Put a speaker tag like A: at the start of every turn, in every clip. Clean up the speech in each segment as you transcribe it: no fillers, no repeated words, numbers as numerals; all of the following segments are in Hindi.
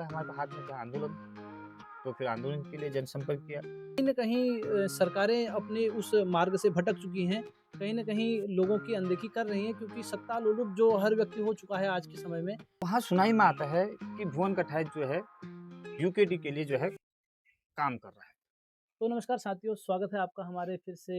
A: लगता है हमारे हाथ में क्या आंदोलन, तो फिर आंदोलन के लिए जनसंपर्क किया।
B: कहीं न कहीं सरकारें अपने उस मार्ग से भटक चुकी हैं। कहीं न कहीं लोगों की अनदेखी कर रही हैं क्योंकि सत्ता-लोलुप जो हर व्यक्ति हो चुका है आज के समय में।
A: वहाँ सुनाई में आता है कि भुवन कटारिया जो है यूकेडी के लिए जो है काम कर रहा है।
B: तो नमस्कार साथियों, स्वागत है आपका हमारे फिर से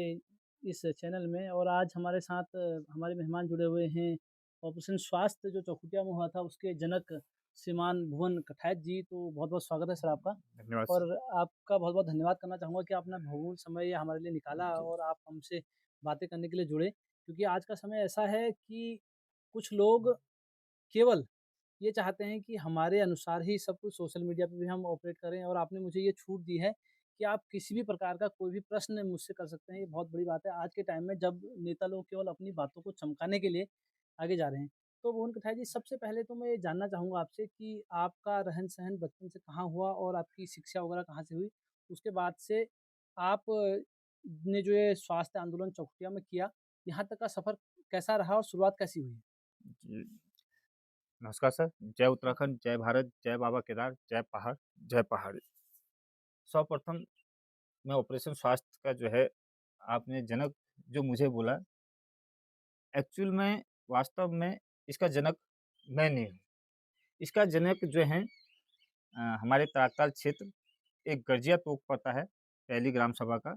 B: इस चैनल में और आज हमारे साथ हमारे मेहमान जुड़े हुए हैं। ऑपरेशन स्वास्थ्य जो चौखुटिया में हुआ था उसके जनक श्रीमान भुवन कठारिया जी, तो बहुत-बहुत स्वागत है सर आपका।
A: धन्यवाद
B: और
A: सर।
B: आपका बहुत-बहुत धन्यवाद करना चाहूँगा कि आपने बहुमूल्य समय हमारे लिए निकाला
A: जी,
B: और आप हमसे बातें करने के लिए जुड़े। क्योंकि आज का समय ऐसा है कि कुछ लोग केवल ये चाहते हैं कि हमारे अनुसार ही सब कुछ सोशल मीडिया पे भी हम ऑपरेट करें और आपने मुझे ये छूट दी है कि आप किसी भी प्रकार का कोई भी प्रश्न मुझसे कर सकते हैं। ये बहुत बड़ी बात है आज के टाइम में जब नेता लोग केवल अपनी बातों को चमकाने के लिए आगे जा रहे हैं। तो भुवन कठारिया जी, सबसे पहले तो मैं ये जानना चाहूँगा आपसे कि आपका रहन-सहन बचपन से कहाँ हुआ और आपकी शिक्षा वगैरह कहाँ से हुई? उसके बाद से आप ने जो ये स्वास्थ्य आंदोलन चौखुटिया में किया, यहाँ तक का सफ़र कैसा रहा और शुरुआत कैसी हुई?
A: जी। नमस्कार सर। जय उत्तराखंड, जय भारत, जय बाबा केदार, जय पहाड़, जय पहाड़ी। सर्वप्रथम मैं ऑपरेशन स्वास्थ्य का जो है आपने जनक जो मुझे बोला, एक्चुअल में वास्तव में इसका जनक मैं नहीं हूँ। इसका जनक जो है हमारे तराकताल क्षेत्र एक गर्जिया तोक पड़ता है, पहली ग्राम सभा का।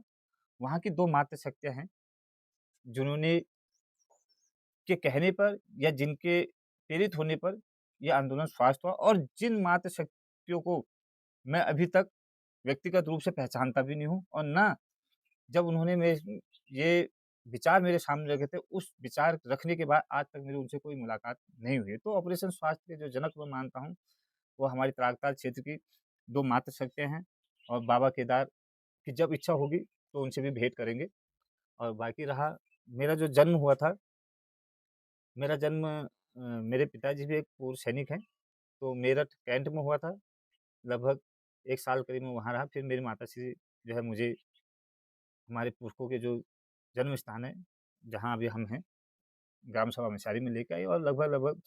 A: वहाँ की 2 मात्र शक्तियाँ हैं, जिन्होंने के कहने पर या जिनके प्रेरित होने पर ये आंदोलन स्वास्थ्य हुआ और जिन मात्र शक्तियों को मैं अभी तक व्यक्तिगत रूप से पहचानता भी नहीं हूँ और ना जब उन्होंने मेरे ये विचार मेरे सामने रखे थे, उस विचार रखने के बाद आज तक मेरी उनसे कोई मुलाकात नहीं हुई है। तो ऑपरेशन स्वास्थ्य के जो जनक मैं मानता हूँ, वो हमारी तराकताल क्षेत्र की 2 मात्र शक्तियाँ हैं और बाबा केदार की जब इच्छा होगी, तो उनसे भी भेंट करेंगे। और बाकी रहा मेरा जो जन्म हुआ था, मेरा जन्म मेरे पिताजी भी एक पूर्व सैनिक हैं, तो मेरठ कैंट में हुआ था। लगभग 1 साल करीब मैं वहाँ रहा, फिर मेरी माताश्री जो है मुझे हमारे पुरखों के जो जन्म स्थान है, जहाँ अभी हम हैं, ग्राम सभा मिसारी में लेके आई और लगभग-लगभग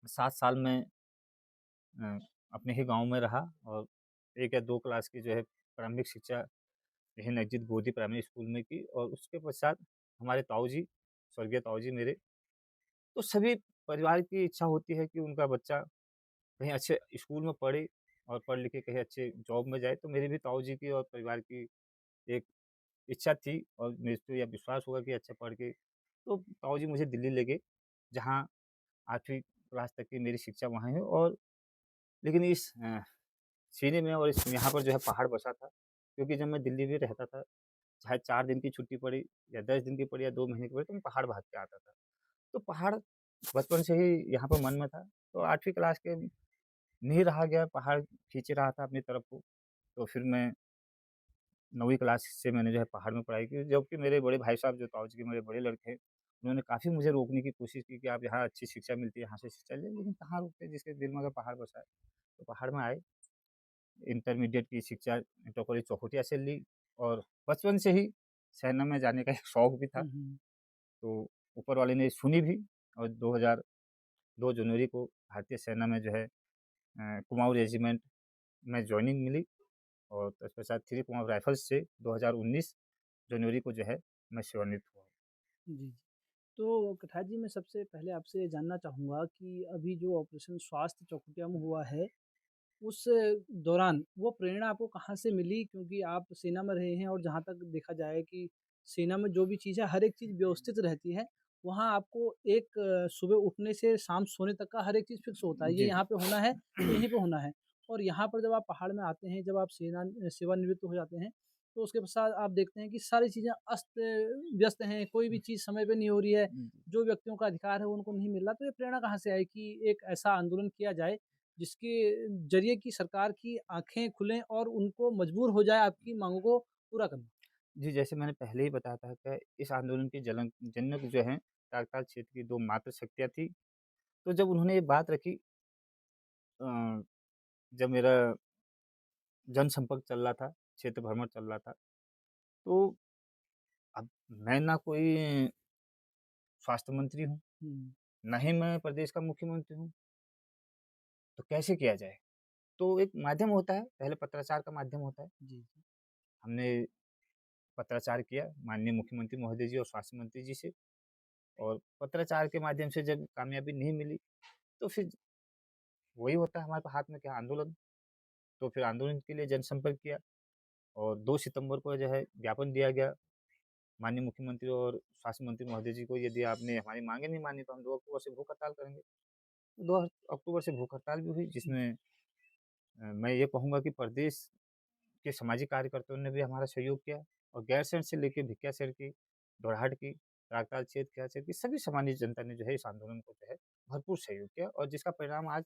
A: 7 साल मैं अ, अपने ही गाँव में रहा और 1 या 2 क्लास की जो है प्रारंभिक शिक्षा यही नज़दीक गोदी प्राइमरी स्कूल में की और उसके पश्चात हमारे ताऊ जी, स्वर्गीय ताऊ जी मेरे, तो सभी परिवार की इच्छा होती है कि उनका बच्चा कहीं अच्छे स्कूल में पढ़े और पढ़ लिख के कहीं अच्छे जॉब में जाए, तो मेरे भी ताऊ जी की और परिवार की एक इच्छा थी और मेरे को यह विश्वास हुआ कि अच्छा पढ़ के तो ताऊ जी मुझे दिल्ली ले गए, जहाँ 8वीं क्लास तक की मेरी शिक्षा वहाँ है और लेकिन इस सीने में और इस यहाँ पर जो है पहाड़ बसा था, क्योंकि जब मैं दिल्ली में रहता था, चाहे 4 दिन की छुट्टी पड़ी या 10 दिन की पड़ी या 2 महीने की पड़ी, तो मैं पहाड़ भाग के आता था। तो पहाड़ बचपन से ही यहाँ पर मन में था, तो 8वीं क्लास के नहीं रहा गया, पहाड़ खींच रहा था अपनी तरफ को, तो फिर मैं 9वीं क्लास से मैंने जो है पहाड़ में पढ़ाई की, जबकि मेरे बड़े भाई साहब जो ताऊ जी के मेरे बड़े लड़के हैं, उन्होंने काफ़ी मुझे रोकने की कोशिश की कि आप यहाँ अच्छी शिक्षा मिलती है, यहाँ से शिक्षा ले, लेकिन कहाँ रुकते, जिसके दिल में अगर पहाड़ बसा है, तो पहाड़ में आए। इंटरमीडिएट की शिक्षा इंटर कॉलेज चौखुटिया से ली और बचपन से ही सेना में जाने का एक शौक भी था,
B: हुँ, हुँ।
A: तो ऊपर वाले ने सुनी भी और 2002 जनवरी को भारतीय सेना में जो है कुमाऊँ रेजिमेंट में जॉइनिंग मिली और तत्पश्चात 3 कुमाऊँ राइफ़ल्स से 2019 जनवरी को जो है मैं सेवानिवृत्त हुआ।
B: जी, जी। तो कठारिया जी, मैं सबसे पहले आपसे ये जानना चाहूँगा कि अभी जो ऑपरेशन स्वास्थ्य चौखुटिया में हुआ है, उस दौरान वो प्रेरणा आपको कहाँ से मिली? क्योंकि आप सेना में रहे हैं और जहाँ तक देखा जाए कि सेना में जो भी चीज़ है, हर एक चीज़ व्यवस्थित रहती है। वहाँ आपको एक सुबह उठने से शाम सोने तक का हर एक चीज़ फ़िक्स होता है, ये
A: जी,
B: यहाँ
A: जी।
B: पे होना है, तो यहीं पे होना है। और यहाँ पर जब आप पहाड़ में आते हैं, जब आप सेवानिवृत्त हो जाते हैं, तो उसके पश्चात आप देखते हैं कि सारी चीज़ें अस्त व्यस्त हैं, कोई भी चीज़ समय पे नहीं हो रही है, जो व्यक्तियों का अधिकार है, वो उनको नहीं मिल रहा। तो ये प्रेरणा कहाँ से आई कि एक ऐसा आंदोलन किया जाए जिसके ज़रिए कि सरकार की आँखें खुलें और उनको मजबूर हो जाए आपकी माँगों को पूरा करना।
A: जी, जैसे मैंने पहले ही बताया था कि इस आंदोलन की जनक जो हैं, काकताल क्षेत्र की 2 मात्र शक्तियाँ थी। तो जब उन्होंने ये बात रखी अ, जब मेरा जनसंपर्क चल रहा था, क्षेत्र भ्रमण चल रहा था, तो अब मैं ना कोई स्वास्थ्य मंत्री हूँ,
B: हुँ,
A: ना ही मैं प्रदेश का मुख्यमंत्री हूँ, तो कैसे किया जाए? तो एक माध्यम होता है, पहले पत्राचार का माध्यम होता है।
B: जी, जी।
A: हमने पत्राचार किया माननीय मुख्यमंत्री महोदय जी और स्वास्थ्य मंत्री जी से, और पत्राचार के माध्यम से जब कामयाबी नहीं मिली, तो फिर वही होता है हमारे हाथ में क्या, आंदोलन। तो फिर आंदोलन के लिए जनसंपर्क किया, और 2 सितंबर को जो है ज्ञापन दिया गया माननीय मुख्यमंत्री और स्वास्थ्य मंत्री महोदय जी को, यदि आपने हमारी माँगें नहीं मानी तो हम 2 अक्टूबर से भूख हड़ताल करेंगे। 2 अक्टूबर से भूख हड़ताल भी हुई, जिसमें मैं ये कहूँगा कि प्रदेश के सामाजिक कार्यकर्ताओं ने भी हमारा सहयोग किया, और गैरसैंण से लेके भिकिया शहर की, दोरहाट की, रागताल क्षेत्र, खेड़ा क्षेत्र की सभी सामान्य जनता ने जो है इस आंदोलन को जो है भरपूर सहयोग किया, और जिसका परिणाम आज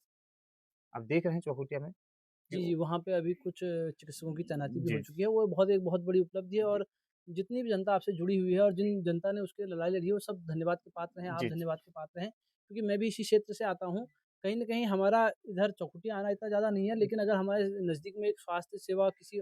A: आप देख रहे हैं चौखुटिया में कि
B: जी, जी, वहाँ पे अभी कुछ चिकित्सकों की तैनाती भी हो
A: जी,
B: चुकी है, वो एक बहुत बड़ी उपलब्धि है
A: जी,
B: और जितनी भी जनता आपसे जुड़ी हुई है और जिन जनता ने उसके लड़ाई लड़ी है, वो सब धन्यवाद के पात्र हैं, आप
A: जी, जी,
B: धन्यवाद के पात्र हैं। क्योंकि मैं भी इसी क्षेत्र से आता हूँ, कहीं न कहीं हमारा इधर चौखुटिया आना इतना ज़्यादा नहीं है, लेकिन अगर हमारे नज़दीक में एक स्वास्थ्य सेवा किसी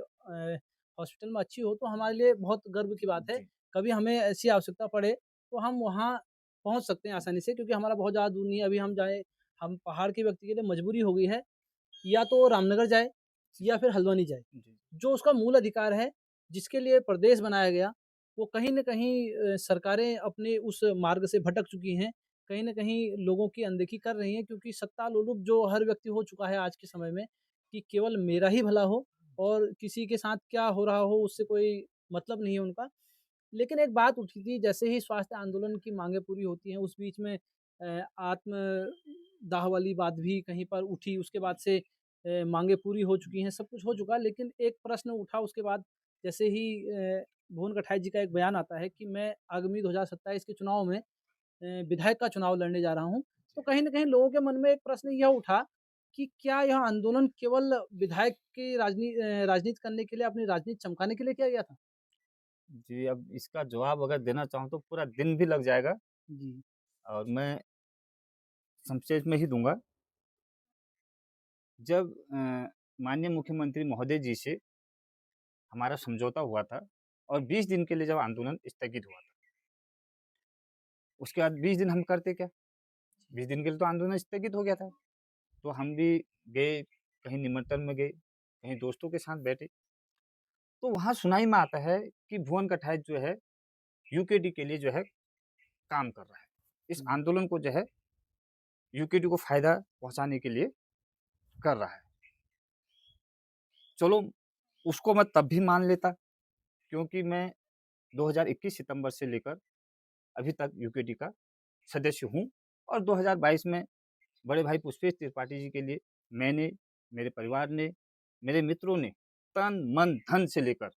B: हॉस्पिटल में अच्छी हो, तो हमारे लिए बहुत गर्व की बात है।
A: जी,
B: कभी हमें ऐसी आवश्यकता पड़े, तो हम वहाँ पहुँच सकते हैं आसानी से क्योंकि हमारा बहुत ज़्यादा दूर नहीं है। अभी हम जाएँ हम पहाड़ के व्यक्ति के लिए मजबूरी हो गई है या तो वो रामनगर जाए या फिर हल्द्वानी जाए।
A: जी,
B: जो उसका मूल अधिकार है, जिसके लिए प्रदेश बनाया गया, वो कहीं न कहीं सरकारें अपने उस मार्ग से भटक चुकी हैं। कहीं न कहीं लोगों की अनदेखी कर रही हैं क्योंकि सत्ता लोलुप जो हर व्यक्ति हो चुका है आज के समय में कि केवल मेरा ही भला हो और किसी के साथ क्या हो रहा हो उससे कोई मतलब नहीं है उनका। लेकिन एक बात उठी थी जैसे ही स्वास्थ्य आंदोलन की माँगें पूरी होती हैं, उस बीच में आत्मदाह वाली बात भी कहीं पर उठी, उसके बाद से माँगें पूरी हो चुकी हैं, सब कुछ हो चुका है, लेकिन एक प्रश्न उठा उसके बाद जैसे ही भुवन कटारिया जी का एक बयान आता है कि मैं आगामी 2027 के चुनाव में विधायक का चुनाव लड़ने जा रहा हूँ। तो कहीं न कहीं लोगों के मन में एक प्रश्न यह उठा कि क्या यह आंदोलन केवल विधायक की राजनीति करने के लिए, अपनी राजनीति चमकाने के लिए किया गया था?
A: जी, अब इसका जवाब अगर देना चाहूँ तो पूरा दिन भी लग जाएगा,
B: जी,
A: और मैं संक्षेप में ही दूँगा। जब माननीय मुख्यमंत्री महोदय जी से हमारा समझौता हुआ था, और 20 दिन के लिए जब आंदोलन स्थगित हुआ था, उसके बाद 20 दिन हम करते क्या? 20 दिन के लिए तो आंदोलन स्थगित हो गया था। तो हम भी गए, कहीं निमंत्रण में गए, कहीं दोस्तों के साथ बैठे, तो वहाँ सुनाई में आता है कि भुवन कटारिया जो है यूकेडी के लिए जो है काम कर रहा है। इस
B: जी,
A: आंदोलन को जो है यूकेडी को फ़ायदा पहुँचाने के लिए कर रहा है। चलो, उसको मैं तब भी मान लेता, क्योंकि मैं 2021 सितंबर से लेकर अभी तक यूकेडी का सदस्य हूँ, और 2022 में बड़े भाई पुष्पेश त्रिपाठी जी के लिए मैंने, मेरे परिवार ने, मेरे मित्रों ने तन, मन, धन से लेकर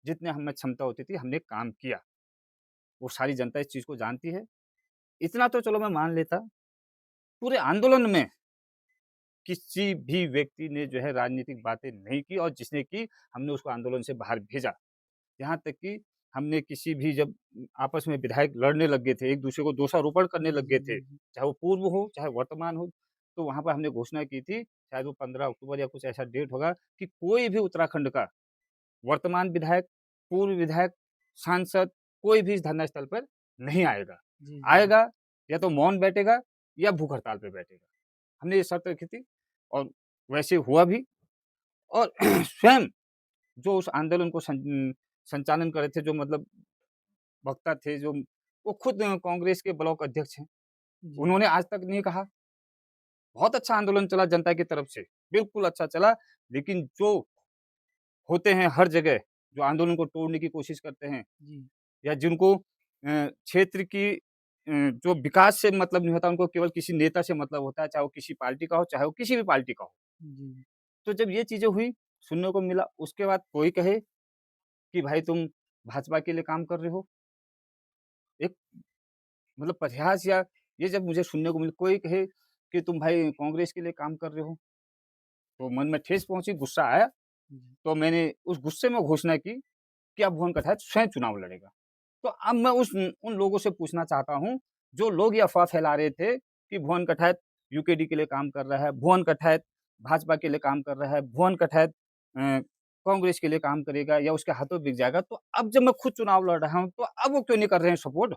A: जितने हम में क्षमता होती थी, हमने काम किया। वो सारी जनता इस चीज़ को जानती है। इतना तो चलो मैं मान लेता, पूरे आंदोलन में किसी भी व्यक्ति ने जो है राजनीतिक बातें नहीं की, और जिसने की, हमने उसको आंदोलन से बाहर भेजा। यहाँ तक कि हमने किसी भी जब आपस में विधायक लड़ने लग गए थे, एक-दूसरे को दोषारोपण करने
B: जी,
A: लग गए
B: जी,
A: थे,
B: जी, जी।
A: चाहे वो पूर्व हो, चाहे वर्तमान हो, तो वहाँ पर हमने घोषणा की थी, शायद वो 15 अक्टूबर या कुछ ऐसा डेट होगा, कि कोई भी उत्तराखंड का वर्तमान विधायक, पूर्व विधायक, सांसद, कोई भी इस धरना स्थल पर नहीं आएगा।
B: जी, जी, जी।
A: आएगा या तो मौन बैठेगा या भूख हड़ताल पे बैठेगा। हमने ये शर्त रखी थी, और वैसे हुआ भी। और स्वयं जो उस आंदोलन को संचालन कर रहे थे, जो मतलब वक्ता थे, जो वो खुद कांग्रेस के ब्लॉक अध्यक्ष हैं।
B: जी,
A: उन्होंने आज तक नहीं कहा, बहुत अच्छा आंदोलन चला जनता की तरफ से, बिल्कुल अच्छा चला, लेकिन जो होते हैं हर जगह, जो आंदोलन को तोड़ने की कोशिश करते हैं,
B: जी,
A: या जिनको क्षेत्र की जो विकास से मतलब नहीं होता, उनको केवल किसी नेता से मतलब होता है, चाहे वो किसी पार्टी का हो, चाहे वो किसी भी पार्टी का हो।
B: जी,
A: तो जब ये चीज़ें हुई, सुनने को मिला, उसके बाद कोई कहे कि भाई तुम भाजपा के लिए काम कर रहे हो, एक मतलब परिहास, या ये जब मुझे सुनने को मिला, कोई कहे कि तुम भाई कांग्रेस के लिए काम कर रहे हो, तो मन में ठेस पहुँची, गुस्सा आया।
B: जी,
A: तो मैंने उस गुस्से में घोषणा की कि अब भुवन कटारिया स्वयं चुनाव लड़ेगा। तो अब मैं उन लोगों से पूछना चाहता हूँ, जो लोग ये अफ़वाह फैला रहे थे कि भुवन कटारिया यूकेडी के लिए काम कर रहा है, भुवन कटारिया भाजपा के लिए काम कर रहा है, भुवन कटारिया कांग्रेस के लिए काम करेगा या उसके हाथों बिक जाएगा, तो अब जब मैं खुद चुनाव लड़ रहा हूँ, तो अब वो क्यों नहीं कर रहे हैं सपोर्ट?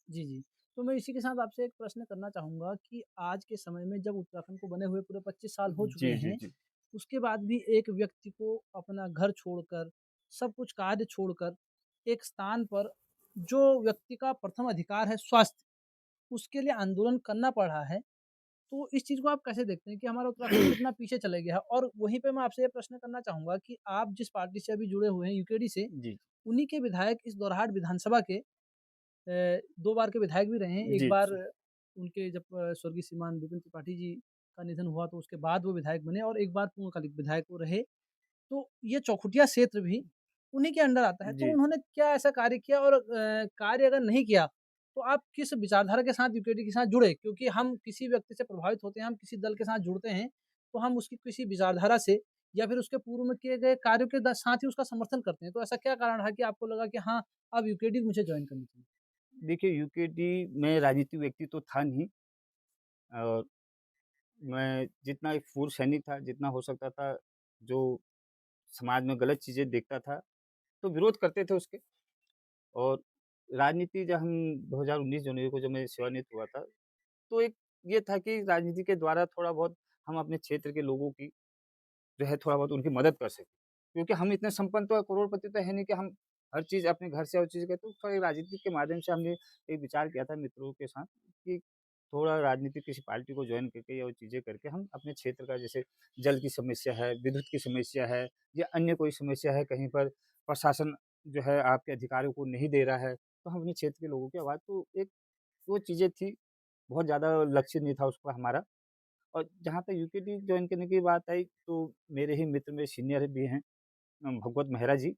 B: जी, जी। तो मैं इसी के साथ आपसे एक प्रश्न करना चाहूँगा कि आज के समय में जब उत्तराखंड को बने हुए पूरे 25 साल हो चुके
A: जी, जी,
B: हैं,
A: जी।
B: उसके बाद भी एक व्यक्ति को अपना घर छोड़कर, सब कुछ कार्य छोड़कर, एक स्थान पर जो व्यक्ति का प्रथम अधिकार है स्वास्थ्य, उसके लिए आंदोलन करना पड़ रहा है। तो इस चीज़ को आप कैसे देखते हैं कि हमारा उत्तराखंड कितना पीछे चला गया है? और वहीं पे मैं आपसे ये प्रश्न करना चाहूँगा कि आप जिस पार्टी से अभी जुड़े हुए हैं यूकेडी से,
A: जी,
B: उन्हीं के विधायक इस दोरहाट विधानसभा के 2 बार के विधायक भी रहे हैं। एक
A: जी,
B: बार
A: जी,
B: उनके जब स्वर्गीय श्रीमान विपिन त्रिपाठी जी का निधन हुआ तो उसके बाद वो विधायक बने और एक बार पूर्णकालिक विधायक वो रहे। तो ये चौखुटिया क्षेत्र भी उन्हीं के अंडर आता है। तो
A: जी।
B: उन्होंने क्या ऐसा कार्य किया और कार्य अगर नहीं किया, तो आप किस विचारधारा के साथ यूकेडी के साथ जुड़े? क्योंकि हम किसी व्यक्ति से प्रभावित होते हैं, हम किसी दल के साथ जुड़ते हैं, तो हम उसकी किसी विचारधारा से या फिर उसके पूर्व में किए गए कार्यों के साथ ही उसका समर्थन करते हैं। तो ऐसा क्या कारण रहा कि आपको लगा कि हाँ, अब यूकेडी मुझे जॉइन करनी चाहिए?
A: देखिए यूकेडी में राजनीतिक व्यक्ति तो था नहीं और मैं जितना एक पूर्व सैनिक था, जितना हो सकता था, जो समाज में गलत चीज़ें देखता था, तो विरोध करते थे उसके। और राजनीति जब हम 2019 जनवरी को जब मैं सेवानिवृत्त हुआ था, तो एक ये था कि राजनीति के द्वारा थोड़ा बहुत हम अपने क्षेत्र के लोगों की जो है थोड़ा बहुत उनकी मदद कर सकें। क्योंकि हम इतने संपन्न तो करोड़पति तो है नहीं कि हम हर चीज़ अपने घर से हर चीज़ करते, तो थोड़ा राजनीति के माध्यम से हमने एक विचार किया था मित्रों के साथ कि थोड़ा राजनीतिक किसी पार्टी को जॉइन करके या वो चीज़ें करके हम अपने क्षेत्र का जैसे जल की समस्या है, विद्युत की समस्या है या अन्य कोई समस्या है, कहीं पर प्रशासन जो है आपके अधिकारियों को नहीं दे रहा है, तो हम अपने क्षेत्र के लोगों की आवाज़ तो एक वो चीज़ें थी, बहुत ज़्यादा लक्ष्य नहीं था उसका हमारा। और जहाँ तक यूकेटी जॉइन करने की बात आई, तो मेरे ही मित्र में सीनियर भी हैं भगवत मेहरा जी,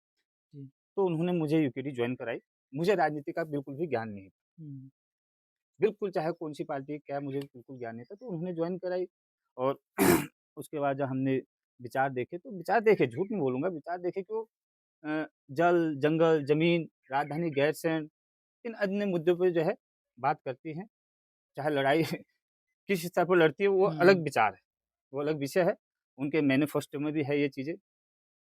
B: जी।
A: तो उन्होंने मुझे यूकेटी जॉइन कराई। मुझे राजनीति का बिल्कुल भी ज्ञान नहीं था।
B: हुँ,
A: बिल्कुल चाहे कौन-सी पार्टी है, क्या है, मुझे बिल्कुल ज्ञान नहीं था, तो उन्होंने जॉइन कराई और उसके बाद जब हमने विचार देखे, तो विचार देखे, झूठ नहीं बोलूँगा, विचार देखे कि वो जल, जंगल, ज़मीन, राजधानी गैरसैंण, इन अन्य मुद्दों पे जो है बात करती हैं। चाहे लड़ाई किस स्तर पर लड़ती है, वो अलग
B: हुँ,
A: विचार है, वो अलग विषय है। उनके मैनिफेस्टो में भी है ये चीज़ें।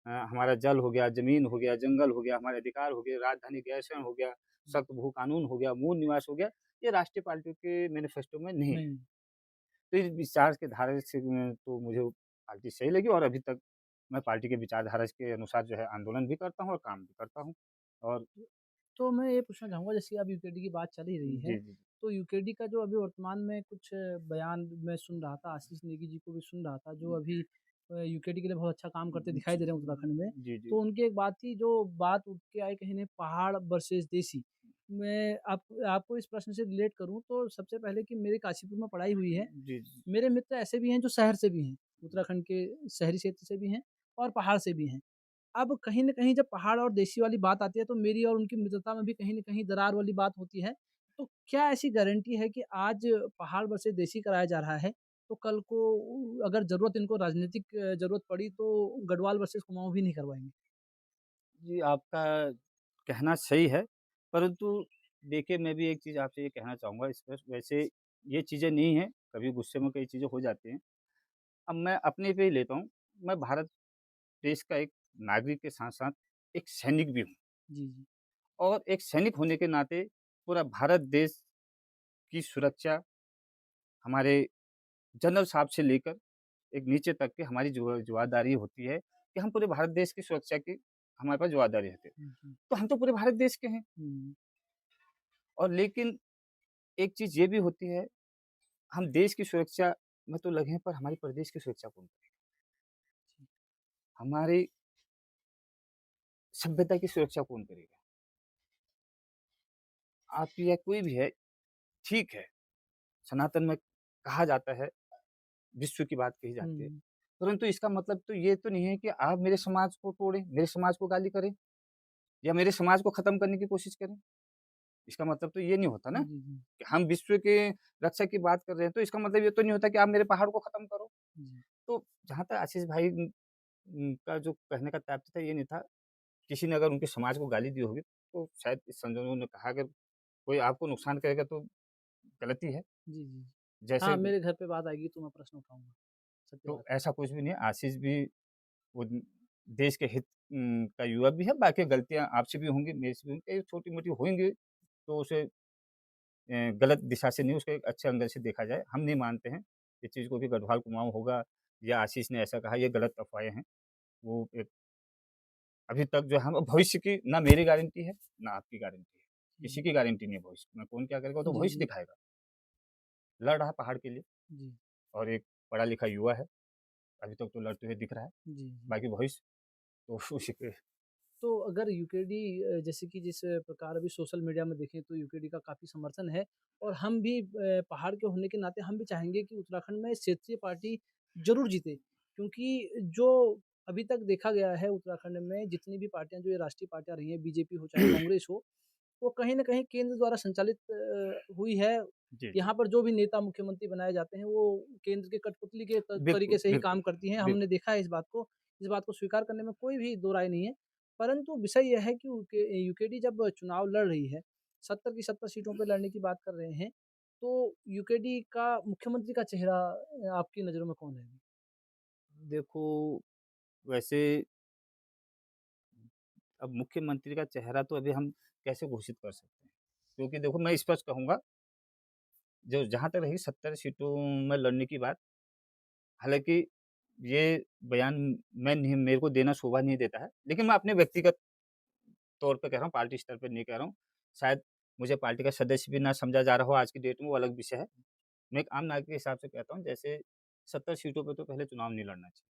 A: हमारा जल हो गया, ज़मीन हो गया, जंगल हो गया, हमारे अधिकार हो गए, राजधानी गैरसैंण हो गया,
B: हुँ,
A: सख्त भू कानून हो गया, मूल निवास हो गया, ये राष्ट्रीय पार्टियों के मैनिफेस्टो में नहीं है।
B: नहीं।
A: तो इस विचार के धारा से तो मुझे वो पार्टी सही लगी और अभी तक मैं पार्टी के विचारधारा के अनुसार जो है आंदोलन भी करता हूँ और काम भी करता हूँ। और
B: तो मैं ये पूछना चाहूँगा जैसे कि अब यूकेडी की बात चल ही रही है,
A: जी, जी,
B: तो यूकेडी का जो अभी वर्तमान में कुछ बयान मैं सुन रहा था, आशीष नेगी जी को भी सुन रहा था, जो अभी यूकेडी के लिए बहुत अच्छा काम करते दिखाई
A: जी,
B: दे रहे हैं उत्तराखंड में।
A: जी, जी,
B: तो उनकी एक बात थी जो बात उठ के आई कहीं न पहाड़ वर्सेस देसी। मैं आपको इस प्रश्न से रिलेट करूँ तो सबसे पहले कि मेरी काशीपुर में पढ़ाई हुई है।
A: जी, जी,
B: मेरे मित्र ऐसे भी हैं जो शहर से भी हैं, उत्तराखंड के शहरी क्षेत्र से भी हैं और पहाड़ से भी हैं। अब कहीं न कहीं जब पहाड़ और देशी वाली बात आती है तो मेरी और उनकी मित्रता में भी कहीं न कहीं दरार वाली बात होती है। तो क्या ऐसी गारंटी है कि आज पहाड़ वर्सेस देशी कराया जा रहा है, तो कल को अगर ज़रूरत इनको राजनीतिक ज़रूरत पड़ी तो गढ़वाल वर्सेस कुमाऊँ भी नहीं करवाएँगे?
A: जी, आपका कहना सही है, परंतु देखिए मैं भी एक चीज़ आपसे ये कहना चाहूँगा इस पर वैसे ये चीज़ें नहीं हैं, कभी गुस्से में कई चीज़ें हो जाती हैं। अब मैं अपने पे ही लेता हूँ, मैं भारत देश का एक नागरिक के साथ-साथ एक सैनिक भी हूँ
B: जी, जी।
A: और एक सैनिक होने के नाते पूरा भारत देश की सुरक्षा हमारे जनरल साहब से लेकर एक नीचे तक की हमारी जवाबदारी होती है कि हम पूरे भारत देश की सुरक्षा की हमारे पास जवाबदारी रहती है।
B: हुँ, हुँ।
A: तो हम तो पूरे भारत देश के हैं
B: हुँ,
A: और लेकिन एक चीज़ ये भी होती है, हम देश की सुरक्षा में तो लगे हैं पर हमारे प्रदेश की सुरक्षा कौन करेगा? हमारी सभ्यता की सुरक्षा कौन करेगा? आप या कोई भी है, ठीक है, सनातन में कहा जाता है, विश्व की बात कही जाती है,
B: हुँ,
A: परंतु इसका मतलब तो ये तो नहीं है कि आप मेरे समाज को तोड़ें, मेरे समाज को गाली करें या मेरे समाज को खत्म करने की कोशिश करें। इसका मतलब तो ये नहीं होता ना,
B: जी, जी।
A: कि हम विश्व के रक्षा की बात कर रहे हैं, तो इसका मतलब ये तो नहीं होता कि आप मेरे पहाड़ को खत्म करो।
B: जी,
A: तो जहाँ तक आशीष भाई का जो कहने का तात्पर्य था ये नहीं था, किसी ने अगर उनके समाज को गाली दी होगी, तो शायद इस संदर्भ में उन्होंने कहा अगर कोई आपको नुकसान करेगा तो गलती है।
B: जी, जी। हाँ,
A: जैसे
B: मेरे घर पे बात आएगी तो मैं प्रश्न उठाऊँगा, सत्य
A: तो
B: बात है।
A: ऐसा कुछ भी नहीं है, आशीष भी वो देश के हित का युवा भी है, बाकी गलतियाँ आपसे भी होंगी, मेरे से भी होंगी, छोटी-मोटी होंगी, तो उसे गलत दिशा से नहीं, उसको एक अच्छे एंगल से देखा जाए। हम नहीं मानते हैं इस चीज़ को कि गढ़वाल कुमाऊँ होगा या आशीष ने ऐसा कहा, ये गलत अफ़वाहें हैं। वो एक अभी तक जो है हम भविष्य की ना मेरी गारंटी है, ना आपकी गारंटी है। किसी
B: जी,
A: की गारंटी नहीं है भविष्य में, कौन क्या करेगा वो तो
B: जी,
A: भविष्य
B: जी,
A: दिखाएगा। लड़ रहा है पहाड़ के लिए
B: जी,
A: और एक पढ़ा-लिखा युवा है, अभी तक तो लड़ते हुए दिख रहा है,
B: जी, जी।
A: बाकी भविष्य तो उसी पे।
B: तो अगर यूकेडी जैसे कि जिस प्रकार अभी सोशल मीडिया में देखें तो यूकेडी का काफ़ी समर्थन है और हम भी पहाड़ के होने के नाते हम भी चाहेंगे कि उत्तराखंड में क्षेत्रीय पार्टी ज़रूर जीते। क्योंकि जो अभी तक देखा गया है उत्तराखंड में जितनी भी पार्टियाँ जो ये राष्ट्रीय पार्टियाँ रही हैं, बीजेपी हो चाहे कांग्रेस हो, वो कहीं न कहीं केंद्र द्वारा संचालित हुई है।
A: जी, जी।
B: यहाँ पर जो भी नेता मुख्यमंत्री बनाए जाते हैं, वो केंद्र के कठपुतली के तरीके
A: बिल्कुल,
B: से ही
A: बिल्कुल,
B: काम करती हैं। हमने
A: बिल्कुल।
B: देखा है इस बात को स्वीकार करने में कोई भी दो राय नहीं है। परंतु विषय यह है कि यूकेडी जब चुनाव लड़ रही है, 70 की 70 सीटों पे लड़ने की बात कर रहे हैं, तो यूकेडी का मुख्यमंत्री का चेहरा आपकी नज़रों में कौन है?
A: देखो, वैसे अब मुख्यमंत्री का चेहरा तो अभी हम कैसे घोषित कर सकते हैं? क्योंकि देखो मैं स्पष्ट कहूँगा, जो जहाँ तक रही 70 सीटों में लड़ने की बात, हालाँकि ये बयान मैं नहीं मेरे को देना शोभा नहीं देता है, लेकिन मैं अपने व्यक्तिगत तौर पे कह रहा हूँ, पार्टी स्तर पे नहीं कह रहा हूँ। शायद मुझे पार्टी का सदस्य भी ना समझा जा रहा हो आज की डेट में, वो अलग विषय है। मैं एक आम नागरिक के हिसाब से कहता हूँ, जैसे 70 सीटों पे तो पहले चुनाव नहीं लड़ना चाहिए।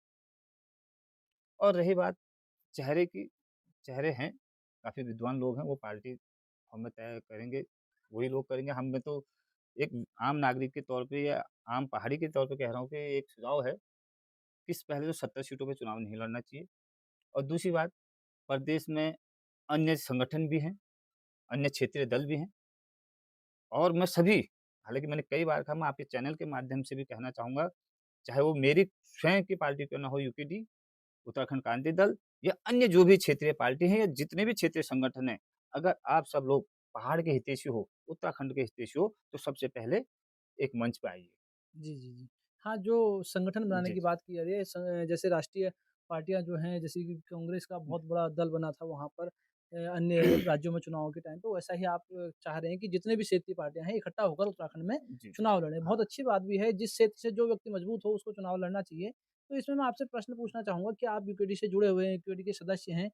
A: और रही बात चेहरे की, चेहरे हैं, काफ़ी विद्वान लोग हैं, वो पार्टी हमें तय करेंगे, वही लोग करेंगे। हम में तो एक आम नागरिक के तौर पे या आम पहाड़ी के तौर पे कह रहा हूँ कि एक सुझाव है कि पहले तो 70 सीटों पे चुनाव नहीं लड़ना चाहिए। और दूसरी बात, प्रदेश में अन्य संगठन भी हैं, अन्य क्षेत्रीय दल भी हैं और मैं सभी, हालाँकि मैंने कई बार कहा, मैं आपके चैनल के माध्यम से भी कहना चाहूँगा, चाहे वो मेरी स्वयं की पार्टी क्यों ना हो, यूपीडी, उत्तराखंड क्रांति दल या अन्य जो भी क्षेत्रीय पार्टी है या जितने भी क्षेत्रीय संगठन हैं, अगर आप सब लोग पहाड़ के हितैषी हो, उत्तराखंड के हितैषी हो, तो सबसे पहले एक मंच पे आइए।
B: जी, जी, जी। हाँ, जो संगठन बनाने
A: जी,
B: की
A: जी।
B: बात की जा रही है जैसे राष्ट्रीय पार्टियाँ जो हैं, जैसे कि कांग्रेस का बहुत बड़ा दल बना था वहाँ पर अन्य राज्यों में चुनाव के टाइम पे, वैसा ही आप चाह रहे हैं कि जितने भी क्षेत्रीय पार्टियाँ हैं, इकट्ठा होकर उत्तराखंड में
A: जी, जी।
B: चुनाव लड़ें। बहुत
A: हाँ।
B: अच्छी बात भी है, जिस क्षेत्र से जो व्यक्ति मजबूत हो, उसको चुनाव लड़ना चाहिए। तो इसमें मैं आपसे प्रश्न पूछना चाहूँगा कि आप यूकेडी से जुड़े हुए हैं, यूकेडी के सदस्य हैं,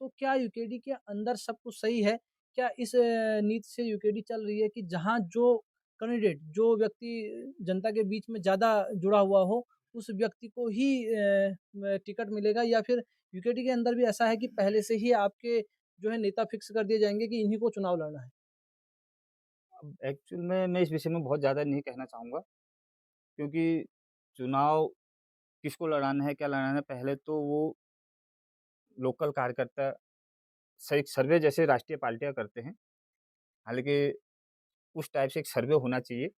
B: तो क्या यूकेडी के अंदर सब कुछ सही है? क्या इस नीति से यूकेडी चल रही है कि जहाँ जो कैंडिडेट जो व्यक्ति जनता के बीच में ज़्यादा जुड़ा हुआ हो, उस व्यक्ति को ही टिकट मिलेगा या फिर यूकेडी के अंदर भी ऐसा है कि पहले से ही आपके जो है नेता फिक्स कर दिए जाएँगे कि इन्हीं को चुनाव लड़ना है?
A: अब एक्चुअल में मैं इस विषय में बहुत ज़्यादा नहीं कहना चाहूँगा, क्योंकि चुनाव किसको लड़ाना है, क्या लड़ाना है, पहले तो वो लोकल कार्यकर्ता एक सर्वे जैसे राष्ट्रीय पार्टियाँ करते हैं। हालाँकि उस टाइप से एक सर्वे होना चाहिए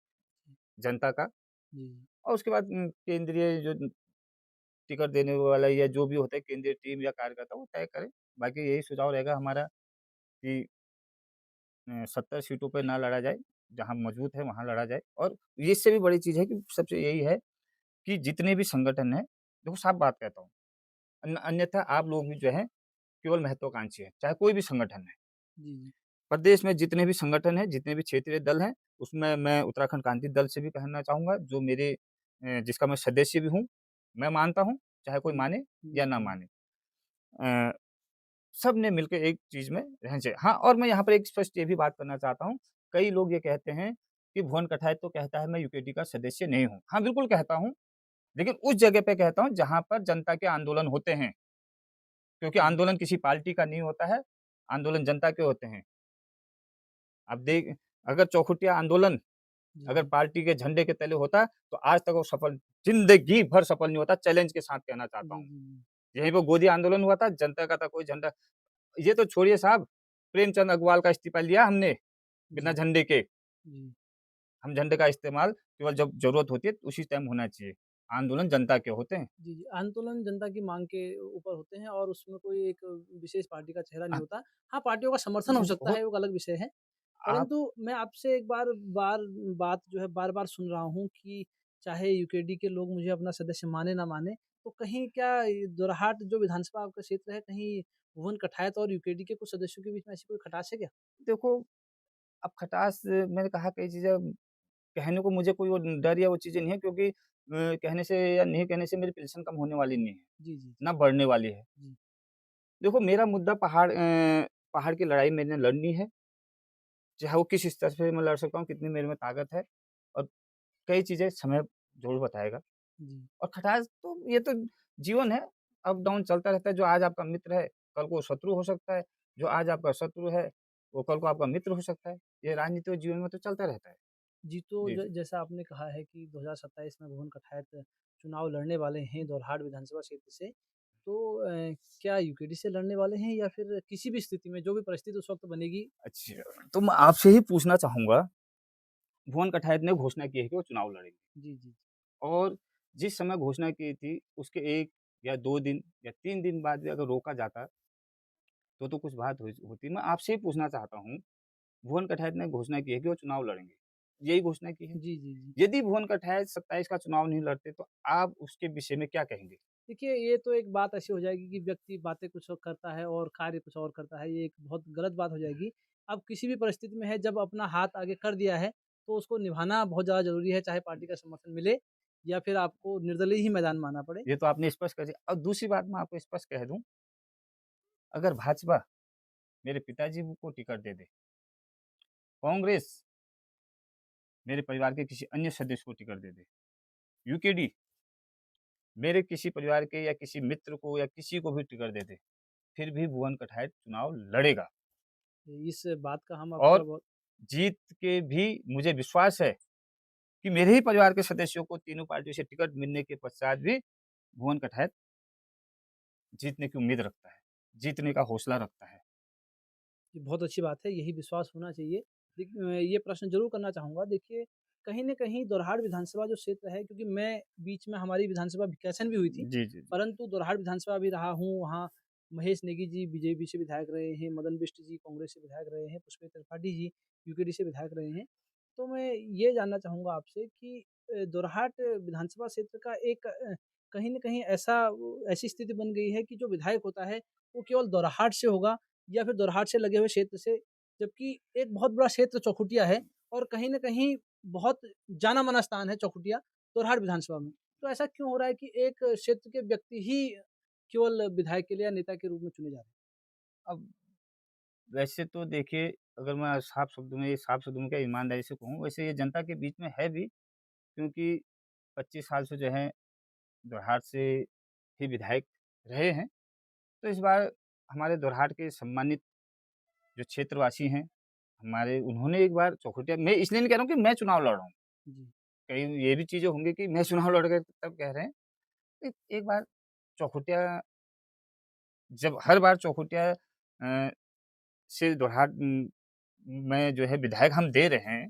A: जनता का
B: जी, जी।
A: और उसके बाद केंद्रीय जो टिकट देने वाला या जो भी होता है केंद्रीय टीम या कार्यकर्ता वो तय करे। बाकी यही सुझाव रहेगा हमारा कि 70 सीटों पे ना लड़ा जाए, जहाँ मजबूत है वहाँ लड़ा जाए और ये इससे भी बड़ी चीज़ है कि सबसे यही है कि जितने भी संगठन हैं, देखो साफ बात कहता हूँ, अन्यथा आप लोग भी जो हैं केवल महत्वाकांक्षी हैं, चाहे कोई भी संगठन है।
B: जी, जी।
A: प्रदेश में जितने भी संगठन हैं, जितने भी क्षेत्रीय दल हैं, उसमें मैं उत्तराखंड क्रांति दल से भी कहना चाहूँगा जो मेरे जिसका मैं सदस्य भी हूँ। मैं मानता हूँ, चाहे कोई
B: जी।
A: माने या ना
B: बिल्कुल।
A: माने। अ, सबने मिलके एक चीज़ में रहना चाहिए। हाँ, और मैं यहाँ पर एक स्पष्ट ये भी बात करना चाहता हूँ, कई लोग ये कहते हैं कि भुवन कटारिया तो कहता है मैं यूकेडी का सदस्य नहीं हूँ। हाँ, बिल्कुल कहता हूँ, लेकिन उस जगह पे कहता हूँ जहाँ पर जनता के आंदोलन होते हैं, क्योंकि
B: जी,
A: आंदोलन किसी पार्टी का नहीं होता है, आंदोलन जनता के होते हैं। अब देख अगर चौखुटिया आंदोलन
B: जी,
A: अगर
B: जी।
A: पार्टी के झंडे के तले होता, तो आज तक वो सफल ज़िंदगी भर सफल नहीं होता, चैलेंज के साथ कहना चाहता
B: जी,
A: हूँ।
B: जी, जी।
A: यहीं पे गोदी आंदोलन हुआ था, जनता का था कोई झंडा ये तो छोड़िए साहब, प्रेमचंद अग्रवाल का इस्तीफ़ा लिया हमने, बिना
B: जी,
A: झंडे के।
B: जी।
A: हम झंडे का इस्तेमाल केवल जब ज़रूरत होती है, तो उसी टाइम होना चाहिए। आंदोलन जनता के होते हैं।
B: जी, जी। आंदोलन जनता की माँग के ऊपर होते हैं और उसमें कोई एक विशेष पार्टी का चेहरा नहीं
A: अ,
B: होता। हाँ, पार्टियों का समर्थन हो सकता
A: हो
B: है, वो एक अलग विषय है।
A: आप
B: परंतु मैं आपसे एक बार बार बात जो है बार-बार सुन रहा हूँ कि चाहे यूकेडी के लोग मुझे अपना सदस्य माने ना माने, तो कहीं क्या ये दोरहाट जो विधानसभा आपका क्षेत्र है, कहीं भुवन कटारिया और यूकेडी के कुछ सदस्यों के बीच में ऐसी कोई खटास है क्या?
A: देखो, अब खटास मैंने कहा कई चीज़ें कहने को मुझे कोई वो डर या वो चीज़ें नहीं है क्योंकि कहने से या नहीं कहने से मेरी पेंशन कम होने वाली नहीं है,
B: जी, जी,
A: ना बढ़ने वाली है।
B: जी,
A: देखो मेरा मुद्दा पहाड़ की लड़ाई मैंने लड़नी है, चाहे वो किस स्तर पे मैं लड़ सकता हूँ, कितनी मेरे में ताकत है और कई चीज़ें समय ज़रूर बताएगा।
B: जी,
A: और खटास तो ये तो जीवन है, अप डाउन चलता रहता है, जो आज आपका मित्र है, कल को शत्रु हो सकता है, जो आज आपका शत्रु है, वो कल को आपका मित्र हो सकता है। ये राजनीति और जीवन में तो चलता रहता है।
B: जी, तो
A: जी,
B: ज
A: जी।
B: जैसा आपने कहा है कि 2027 में भुवन कटारिया चुनाव लड़ने वाले हैं दोरहाट विधानसभा क्षेत्र से, तो क्या यूकेडी से लड़ने वाले हैं या फिर किसी भी स्थिति में जो भी परिस्थिति उस वक़्त बनेगी?
A: अच्छा, तो मैं आपसे ही पूछना चाहूँगा, भुवन कटारिया ने घोषणा की है कि वो चुनाव लड़ेंगे
B: जी, जी,
A: और जिस समय घोषणा की थी, उसके 1 या 2 दिन या 3 दिन बाद भी अगर रोका जाता, तो कुछ बात होती। मैं आपसे ही पूछना चाहता हूँ, भुवन कटारिया ने घोषणा की है कि वो चुनाव लड़ेंगे, यही घोषणा की है।
B: जी, जी, जी।
A: यदि भुवन कटारिया 27 का चुनाव नहीं लड़ते, तो आप उसके विषय में क्या कहेंगे?
B: देखिए, ये तो एक बात ऐसी हो जाएगी कि व्यक्ति बातें कुछ और करता है और कार्य कुछ और करता है, ये एक बहुत गलत बात हो जाएगी। अब किसी भी परिस्थिति में है जब अपना हाथ आगे कर दिया है, तो उसको निभाना बहुत ज़्यादा ज़रूरी है, चाहे पार्टी का समर्थन मिले या फिर आपको निर्दलीय ही मैदान में आना पड़े।
A: ये तो आपने स्पष्ट कर दिया और दूसरी बात मैं आपको स्पष्ट कह दूँ, अगर भाजपा मेरे पिताजी को टिकट दे दे, कांग्रेस मेरे परिवार के किसी अन्य सदस्य को टिकट दे दे, यूकेडी मेरे किसी परिवार के या किसी मित्र को या किसी को भी टिकट दे दे, फिर भी भुवन कटारिया चुनाव लड़ेगा
B: इस बात का हम आपका
A: और
B: बहुत
A: जीत के भी मुझे विश्वास है कि मेरे ही परिवार के सदस्यों को तीनों पार्टियों से टिकट मिलने के पश्चात भी भुवन कटारिया जीतने की उम्मीद रखता है, जीतने का हौसला रखता है।
B: ये बहुत अच्छी बात है, यही विश्वास होना चाहिए। ये प्रश्न ज़रूर करना चाहूँगा, देखिए कहीं न कहीं दोरहाट विधानसभा जो क्षेत्र है क्योंकि मैं बीच में हमारी विधानसभा विकासन भी हुई थी,
A: जी, जी, जी।
B: परंतु दोरहाट विधानसभा भी रहा हूँ, वहाँ महेश नेगी जी बीजेपी से विधायक रहे हैं, मदन बिष्ट जी कांग्रेस से विधायक रहे हैं, पुष्पेंद्र त्रिपाठी जी यूकेडी से विधायक रहे हैं। तो मैं ये जानना चाहूँगा आपसे कि दोरहाट विधानसभा क्षेत्र का एक कहीं न कहीं ऐसी स्थिति बन गई है कि जो विधायक होता है, वो केवल दोरहाट से होगा या फिर दोरहाट से लगे हुए क्षेत्र से, जबकि एक बहुत बड़ा क्षेत्र चौखुटिया है और कहीं न कहीं बहुत जाना-माना स्थान है चौखुटिया, दोरहाट विधानसभा में। तो ऐसा क्यों हो रहा है कि एक क्षेत्र के व्यक्ति ही केवल विधायक के लिए या नेता के रूप में चुने जा रहे हैं?
A: अब वैसे तो देखिए, अगर मैं साफ शब्दों में क्या ईमानदारी से कहूँ, वैसे ये जनता के बीच में है भी क्योंकि 25 साल से जो है दोरहाट से ही विधायक रहे हैं। तो इस बार हमारे दोरहाट के सम्मानित जो क्षेत्रवासी हैं, हमारे उन्होंने एक बार चौखुटिया मैं इसलिए नहीं कह रहा हूँ कि मैं चुनाव लड़ रहा हूँ।
B: जी,
A: कहीं ये भी चीज़ें होंगी कि मैं चुनाव लड़ गए तब कह रहे हैं। एक एक बार चौखुटिया जब हर बार चौखुटिया से दोरहाट में जो है विधायक हम दे रहे हैं,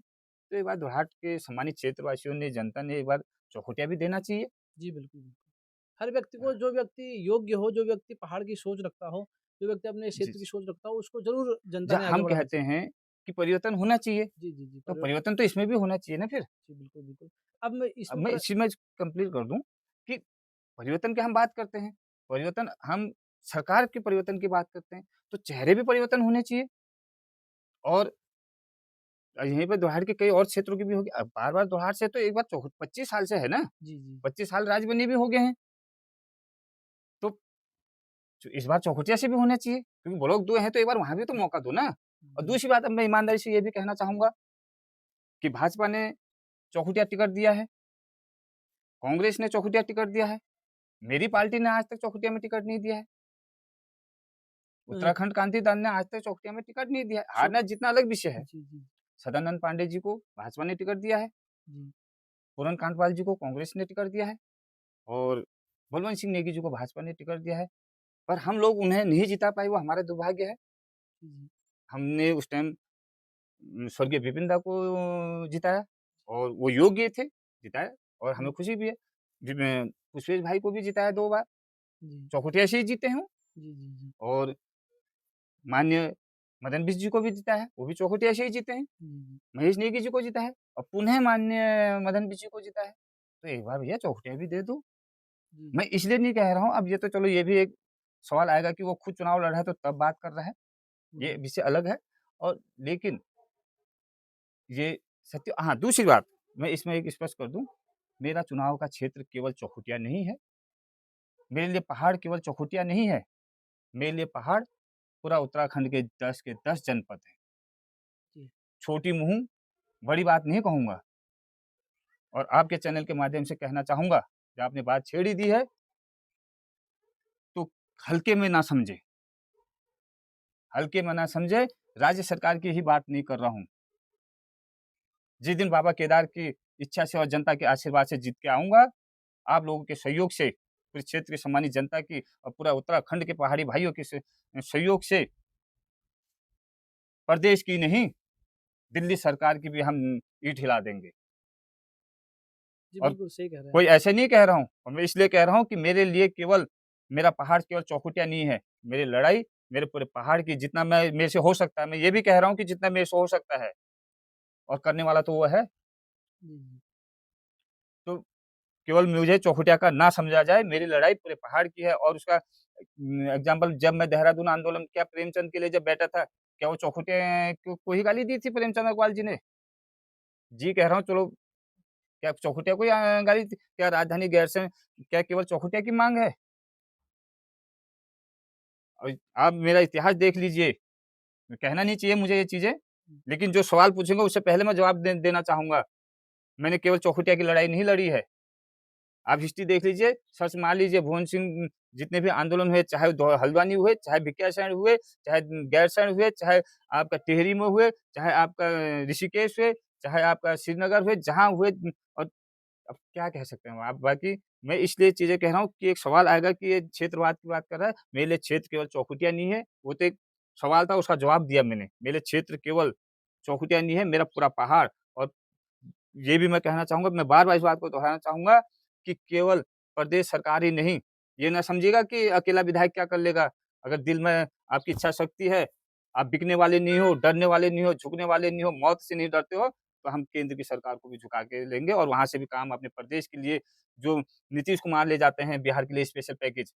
A: तो एक बार दोरहाट के सम्मानित क्षेत्रवासियों ने, जनता ने एक बार चौखुटिया भी देना चाहिए।
B: जी बिल्कुल, बिल्कुल। हर व्यक्ति को जो व्यक्ति योग्य हो, जो व्यक्ति पहाड़ की सोच रखता हो, जो व्यक्ति अपने
A: जी,
B: क्षेत्र की
A: जी।
B: सोच रखता हो, उसको ज़रूर जनता
A: जहाँ
B: ने आगे
A: हम
B: बढ़ाना
A: कहते
B: चाहिए।
A: हैं कि परिवर्तन होना चाहिए,
B: जी, जी, जी,
A: तो
B: परिवर्तन
A: परिवर्तन तो इसमें भी होना चाहिए ना फिर।
B: जी, बिल्कुल, बिल्कुल। अब मैं
A: अब
B: इसमें
A: मैं इसी में कंप्लीट कर दूँ कि परिवर्तन की हम बात करते हैं, परिवर्तन हम सरकार के परिवर्तन की बात करते हैं, तो चेहरे भी परिवर्तन होने चाहिए और यहीं पे दोरहाट के कई और क्षेत्रों की भी होगी। अब बार-बार दोरहाट से तो एक बार 25 साल से है ना,
B: जी, जी।
A: 25 साल राज बने भी हो गए हैं, तो इस बार चौखुटिया से भी होना चाहिए, क्योंकि ब्लॉक 2 है तो एक बार वहाँ भी तो मौका दो ना। और
B: जी,
A: दूसरी बात अब मैं ईमानदारी से ये भी कहना चाहूँगा कि भाजपा ने चौखुटिया टिकट दिया है, कांग्रेस ने चौखुटिया टिकट दिया है, मेरी पार्टी ने आज तक चौखुटिया में टिकट नहीं दिया है।
B: अ,
A: उत्तराखंड क्रांति दल ने आज तक चौखुटिया में टिकट नहीं दिया है।
B: सो
A: हारना-जीतना अलग विषय है।
B: जी, जी,
A: सदानंद पांडे जी को भाजपा ने टिकट दिया है,
B: जी,
A: पूरन कांतपाल जी को कांग्रेस ने टिकट दिया है और बलवंत सिंह नेगी जी को भाजपा ने टिकट दिया है। पर हम लोग उन्हें नहीं जिता पाए, वो हमारा दुर्भाग्य है।
B: जी, जी,
A: हमने उस टाइम स्वर्गीय विपिन दा को जिताया और वो योग्य थे, जिताया और हमें
B: जी,
A: खुशी भी है। पुष्पेश भाई को भी जिताया 2 बार,
B: जी,
A: चौखुटिया से ही जीते हैं वो
B: जी, जी, जी,
A: और माननीय मदन बिष्ट जी को भी जिताया है, वो भी चौखुटिया से ही जीते हैं।
B: जी,
A: महेश नेगी जी को जीता है और पुनः माननीय मदन बिष्ट जी को जीता है। तो एक बार भैया चौखुटिया भी दे दो।
B: जी,
A: मैं इसलिए नहीं कह रहा हूँ, अब ये तो चलो ये भी एक सवाल आएगा कि वो खुद चुनाव लड़ रहा है तो तब बात कर रहा है, ये
B: जी,
A: विषय अलग है और लेकिन ये सत्य हाँ, दूसरी बात मैं इसमें एक स्पष्ट कर दूँ, मेरा चुनाव का क्षेत्र केवल चौखुटिया नहीं है, मेरे लिए पहाड़ केवल चौखुटिया नहीं है, मेरे लिए पहाड़ पूरा उत्तराखंड के 10 के 10 जनपद हैं।
B: जी।
A: छोटी मुँह, बड़ी बात नहीं कहूँगा और आपके चैनल के माध्यम से कहना चाहूँगा, कि आपने बात छेड़ ही दी है, तो हल्के में ना समझें। हल्के में ना समझें, राज्य सरकार की ही बात नहीं कर रहा हूँ। जिस दिन बाबा केदार की इच्छा से और जनता के आशीर्वाद से जीत के आऊँगा, आप लोगों के सहयोग से, पूरे क्षेत्र की सम्मानित जनता की और पूरा उत्तराखंड के पहाड़ी भाइयों के सहयोग से प्रदेश की नहीं, दिल्ली सरकार की भी हम ईंट हिला देंगे।
B: जी,
A: और
B: बिल्कुल सही कह रहे हैं
A: कोई
B: आप।
A: ऐसे नहीं कह रहा हूँ और मैं इसलिए कह रहा हूँ कि मेरे लिए केवल मेरा पहाड़ केवल चौखुटिया नहीं है। मेरी लड़ाई मेरे पूरे पहाड़ की जितना मेरे से हो सकता है, मैं ये भी कह रहा हूँ कि जितना मेरे से हो सकता है और करने वाला तो वो है।
B: जी, जी।
A: तो केवल मुझे चौखुटिया का ना समझा जाए, मेरी लड़ाई पूरे पहाड़ की है और उसका एग्ज़ाम्पल जब मैं देहरादून आंदोलन क्या प्रेमचंद के लिए जब बैठा था, क्या वो चौखुटिया को ही गाली दी थी प्रेमचंद अग्रवाल जी ने? जी कह रहा हूँ चलो, क्या चौखुटिया को ही गाली दी? क्या राजधानी गैरसैंण क्या केवल चौखुटिया की माँग है? और आप मेरा इतिहास देख लीजिए, कहना नहीं चाहिए मुझे ये चीज़ें, लेकिन जो सवाल पूछेंगे उससे पहले मैं जवाब देना चाहूँगा। मैंने केवल चौखुटिया की लड़ाई नहीं लड़ी है। आप हिस्ट्री देख लीजिए, सर्च मार लीजिए भुवन सिंह जितने भी आंदोलन हुए, चाहे दो हल्द्वानी हुए, चाहे भिकियासैंण हुए, चाहे गैरसैंण हुए, चाहे आपका टिहरी में हुए, चाहे आपका ऋषिकेश हुए, चाहे आपका श्रीनगर हुए, जहाँ हुए और अब क्या कह सकते हैं आप? बाकी मैं इसलिए चीज़ें कह रहा हूँ कि एक सवाल आएगा कि ये क्षेत्रवाद की बात कर रहा है, मेरे लिए क्षेत्र केवल चौखुटिया नहीं है, वो तो एक सवाल था उसका जवाब दिया मैंने। मेरे लिए क्षेत्र केवल चौखुटिया नहीं है, मेरा पूरा पहाड़ और ये भी मैं कहना चाहूँगा, मैं बार-बार इस बात को दोहराना चाहूँगा कि केवल प्रदेश सरकार ही नहीं, ये ना समझिएगा कि अकेला विधायक क्या कर लेगा। अगर दिल में आपकी इच्छा शक्ति है, आप बिकने वाले नहीं हो, डरने वाले नहीं हो, झुकने वाले नहीं हो, मौत से नहीं डरते हो, तो हम केंद्र की सरकार को भी झुका के लेंगे और वहाँ से भी काम अपने प्रदेश के लिए जो नीतीश कुमार ले जाते हैं बिहार के लिए स्पेशल पैकेज,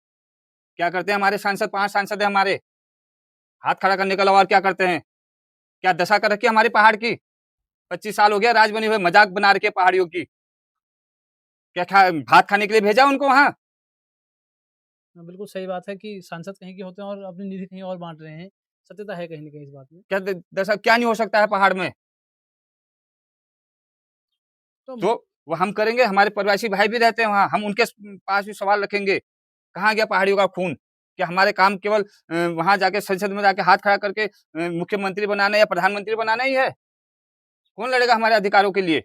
A: क्या करते हैं हमारे सांसद 5 सांसद हैं हमारे, हाथ खड़ा करने के अलावा और क्या करते हैं? क्या दशा कर रखी है हमारे पहाड़ की? 25 साल हो गया राज बने हुए, मज़ाक बना रखी है पहाड़ियों की। क्या भात खाने के लिए भेजा उनको वहाँ?
B: हाँ, बिल्कुल सही बात है कि सांसद कहीं के होते हैं और अपनी निधि कहीं और बाँट रहे हैं। सत्यता है कहीं न कहीं इस बात में।
A: क्या दशा क्या नहीं हो सकता है पहाड़ में?
B: तो
A: तो वो हम करेंगे, हमारे प्रवासी भाई भी रहते हैं वहाँ, हम उनके पास भी सवाल रखेंगे, कहाँ गया पहाड़ियों का खून? क्या हमारे काम केवल वहाँ जाके संसद में जाके हाथ खड़ा करके मुख्यमंत्री बनाना या प्रधानमंत्री बनाना ही है? कौन लड़ेगा हमारे अधिकारों के लिए?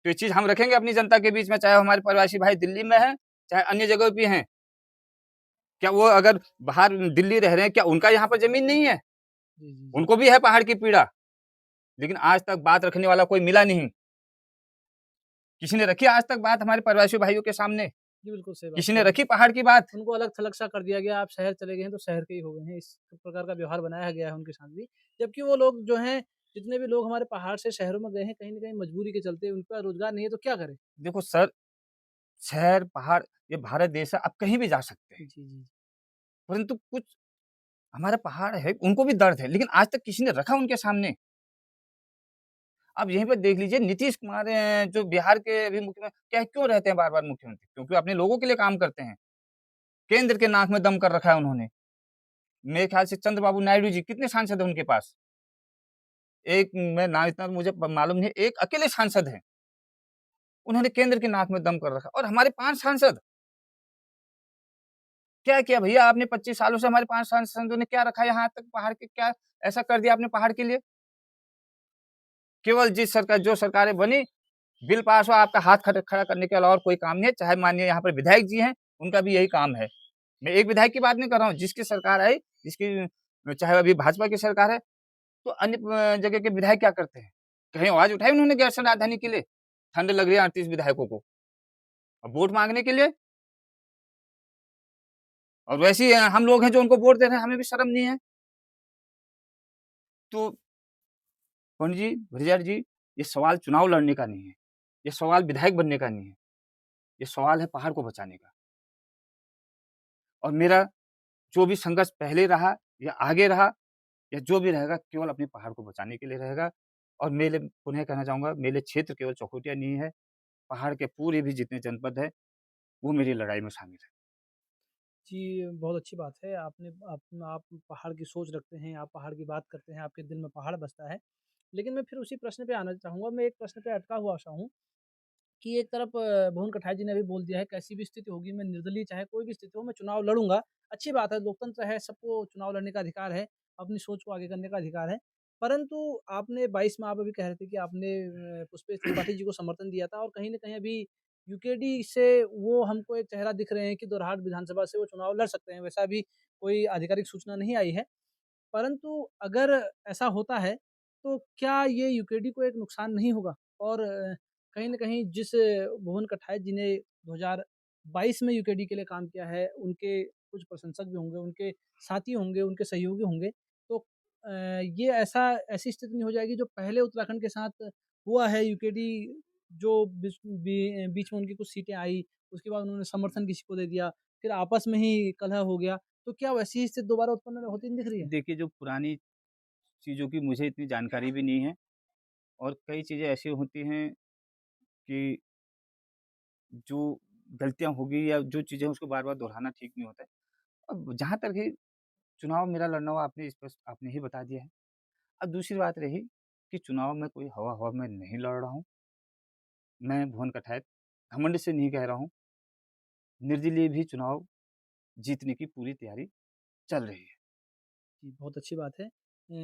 A: तो ये चीज़ हम रखेंगे अपनी जनता के बीच में, चाहे हमारे प्रवासी भाई दिल्ली में हैं, चाहे अन्य जगह पे हैं। क्या वो अगर बाहर दिल्ली रह रहे हैं, क्या उनका यहाँ पर ज़मीन नहीं है?
B: जी, जी, जी।
A: उनको भी है पहाड़ की पीड़ा, लेकिन आज तक बात रखने वाला कोई मिला नहीं। किसी ने रखी आज तक बात हमारे प्रवासी भाइयों के सामने?
B: जी, बिल्कुल सही बात
A: किसी
B: कह
A: ने
B: रहे हैं।
A: रखी पहाड़ की बात?
B: उनको अलग-थलग सा कर दिया गया, आप शहर चले गए हैं तो शहर के ही हो गए हैं, इस प्रकार का व्यवहार बनाया गया है उनके साथ भी। जबकि वो लोग जो हैं, जितने भी लोग हमारे पहाड़ से शहरों में गए हैं, कहीं न कहीं मजबूरी के चलते उनका रोज़गार नहीं है तो क्या करें?
A: देखो सर, शहर, पहाड़ ये भारत देश है, आप कहीं भी जा सकते हैं।
B: जी, जी।
A: परंतु कुछ हमारा पहाड़ है, उनको भी दर्द है, लेकिन आज तक किसी ने रखा उनके सामने? आप यहीं पे देख लीजिए नीतीश कुमार जो बिहार के अभी मुख्यमंत्री क्या क्यों रहते हैं बार-बार मुख्यमंत्री? क्योंकि वो अपने लोगों के लिए काम करते हैं। केंद्र के नाक में दम कर रखा है उन्होंने। मेरे ख्याल से चंद्रबाबू नायडू जी कितने सांसद हैं उनके पास? एक मैं नाम इतना तो मुझे मालूम नहीं, एक अकेले सांसद हैं। उन्होंने केंद्र के नाक में दम कर रखा और हमारे 5 सांसद, क्या किया भैया आपने 25 सालों से हमारे 5 सांसदों ने क्या रखा यहाँ तक पहाड़ के क्या ऐसा कर दिया आपने पहाड़ के लिए? केवल जिस सरकार जो सरकारें बनी, बिल पास हुआ, आपका हाथ खड़ा करने के अलावा और कोई काम नहीं है, चाहे मानिए यहाँ पर विधायक जी हैं, उनका भी यही काम है। मैं एक विधायक की बात नहीं कर रहा हूँ, जिसकी सरकार आई, जिसकी चाहे अभी भाजपा की सरकार है, तो अन्य जगह के विधायक क्या करते हैं? कहीं आवाज़ उठाई उन्होंने गैरसैंण राजधानी के लिए? ठंड लग रही है 38 विधायकों को, अब वोट माँगने के लिए और वैसे ही हम लोग हैं जो उनको वोट दे रहे हैं, हमें भी शर्म नहीं है। तो पंडित जी, ब्रिजलाल जी, ये सवाल चुनाव लड़ने का नहीं है, ये सवाल विधायक बनने का नहीं है, ये सवाल है पहाड़ को बचाने का और मेरा जो भी संघर्ष पहले रहा या आगे रहा या जो भी रहेगा केवल अपने पहाड़ को बचाने के लिए रहेगा और मेरे पुनः कहना चाहूँगा मेरे क्षेत्र केवल चौखुटिया नहीं है, पहाड़ के पूरे भी जितने जनपद हैं, वो मेरी लड़ाई में शामिल हैं।
B: जी, बहुत अच्छी बात है। आप पहाड़ की सोच रखते हैं, आप पहाड़ की बात करते हैं, आपके दिल में पहाड़ बसता है। लेकिन मैं फिर उसी प्रश्न पे आना चाहूँगा, मैं एक प्रश्न पे अटका हुआ सा हूँ कि एक तरफ भुवन कठारिया जी ने भी बोल दिया है, कैसी भी स्थिति होगी, मैं निर्दलीय चाहे कोई भी स्थिति हो, मैं चुनाव लड़ूँगा। अच्छी बात है, लोकतंत्र है, सबको चुनाव लड़ने का अधिकार है, अपनी सोच को आगे करने का अधिकार है। परंतु आपने 22 में आप अभी कह रहे थे कि आपने पुष्पेश त्रिपाठी जी को समर्थन दिया था और कहीं न कहीं अभी यूकेडी से वो हमको एक चेहरा दिख रहे हैं कि दोरहाट विधानसभा से वो चुनाव लड़ सकते हैं, वैसा अभी कोई आधिकारिक सूचना नहीं आई है। परंतु अगर ऐसा होता है, तो क्या ये यूकेडी को एक नुकसान नहीं होगा? और कहीं न कहीं जिस भुवन कठारिया जी ने 2022 में यूकेडी के लिए काम किया है, उनके कुछ प्रशंसक भी होंगे, उनके साथी होंगे, उनके सहयोगी होंगे, तो ये ऐसी स्थिति नहीं हो जाएगी जो पहले उत्तराखंड के साथ हुआ है यूकेडी जो बीच में उनकी कुछ सीटें आई, उसके बाद उन्होंने समर्थन किसी को दे दिया, फिर आपस में ही कलह हो गया। तो क्या वैसी ही स्थिति दोबारा उत्पन्न होती नहीं दिख रही है?
A: देखिए, जो पुरानी चीज़ों की मुझे इतनी जानकारी भी नहीं है और कई चीज़ें ऐसी होती हैं कि जो गलतियाँ होगी या जो चीज़ें उसको बार-बार दोहराना ठीक नहीं होता है। अब जहाँ तक है चुनाव मेरा लड़ना हुआ आपने स्पष्ट आपने ही बता दिया है। अब दूसरी बात रही कि चुनाव में कोई हवा-हवा में नहीं लड़ रहा हूँ। मैं भुवन कठारिया घमंड से नहीं कह रहा हूँ, निर्दलीय भी चुनाव जीतने की पूरी तैयारी चल रही है।
B: जी, बहुत अच्छी बात है।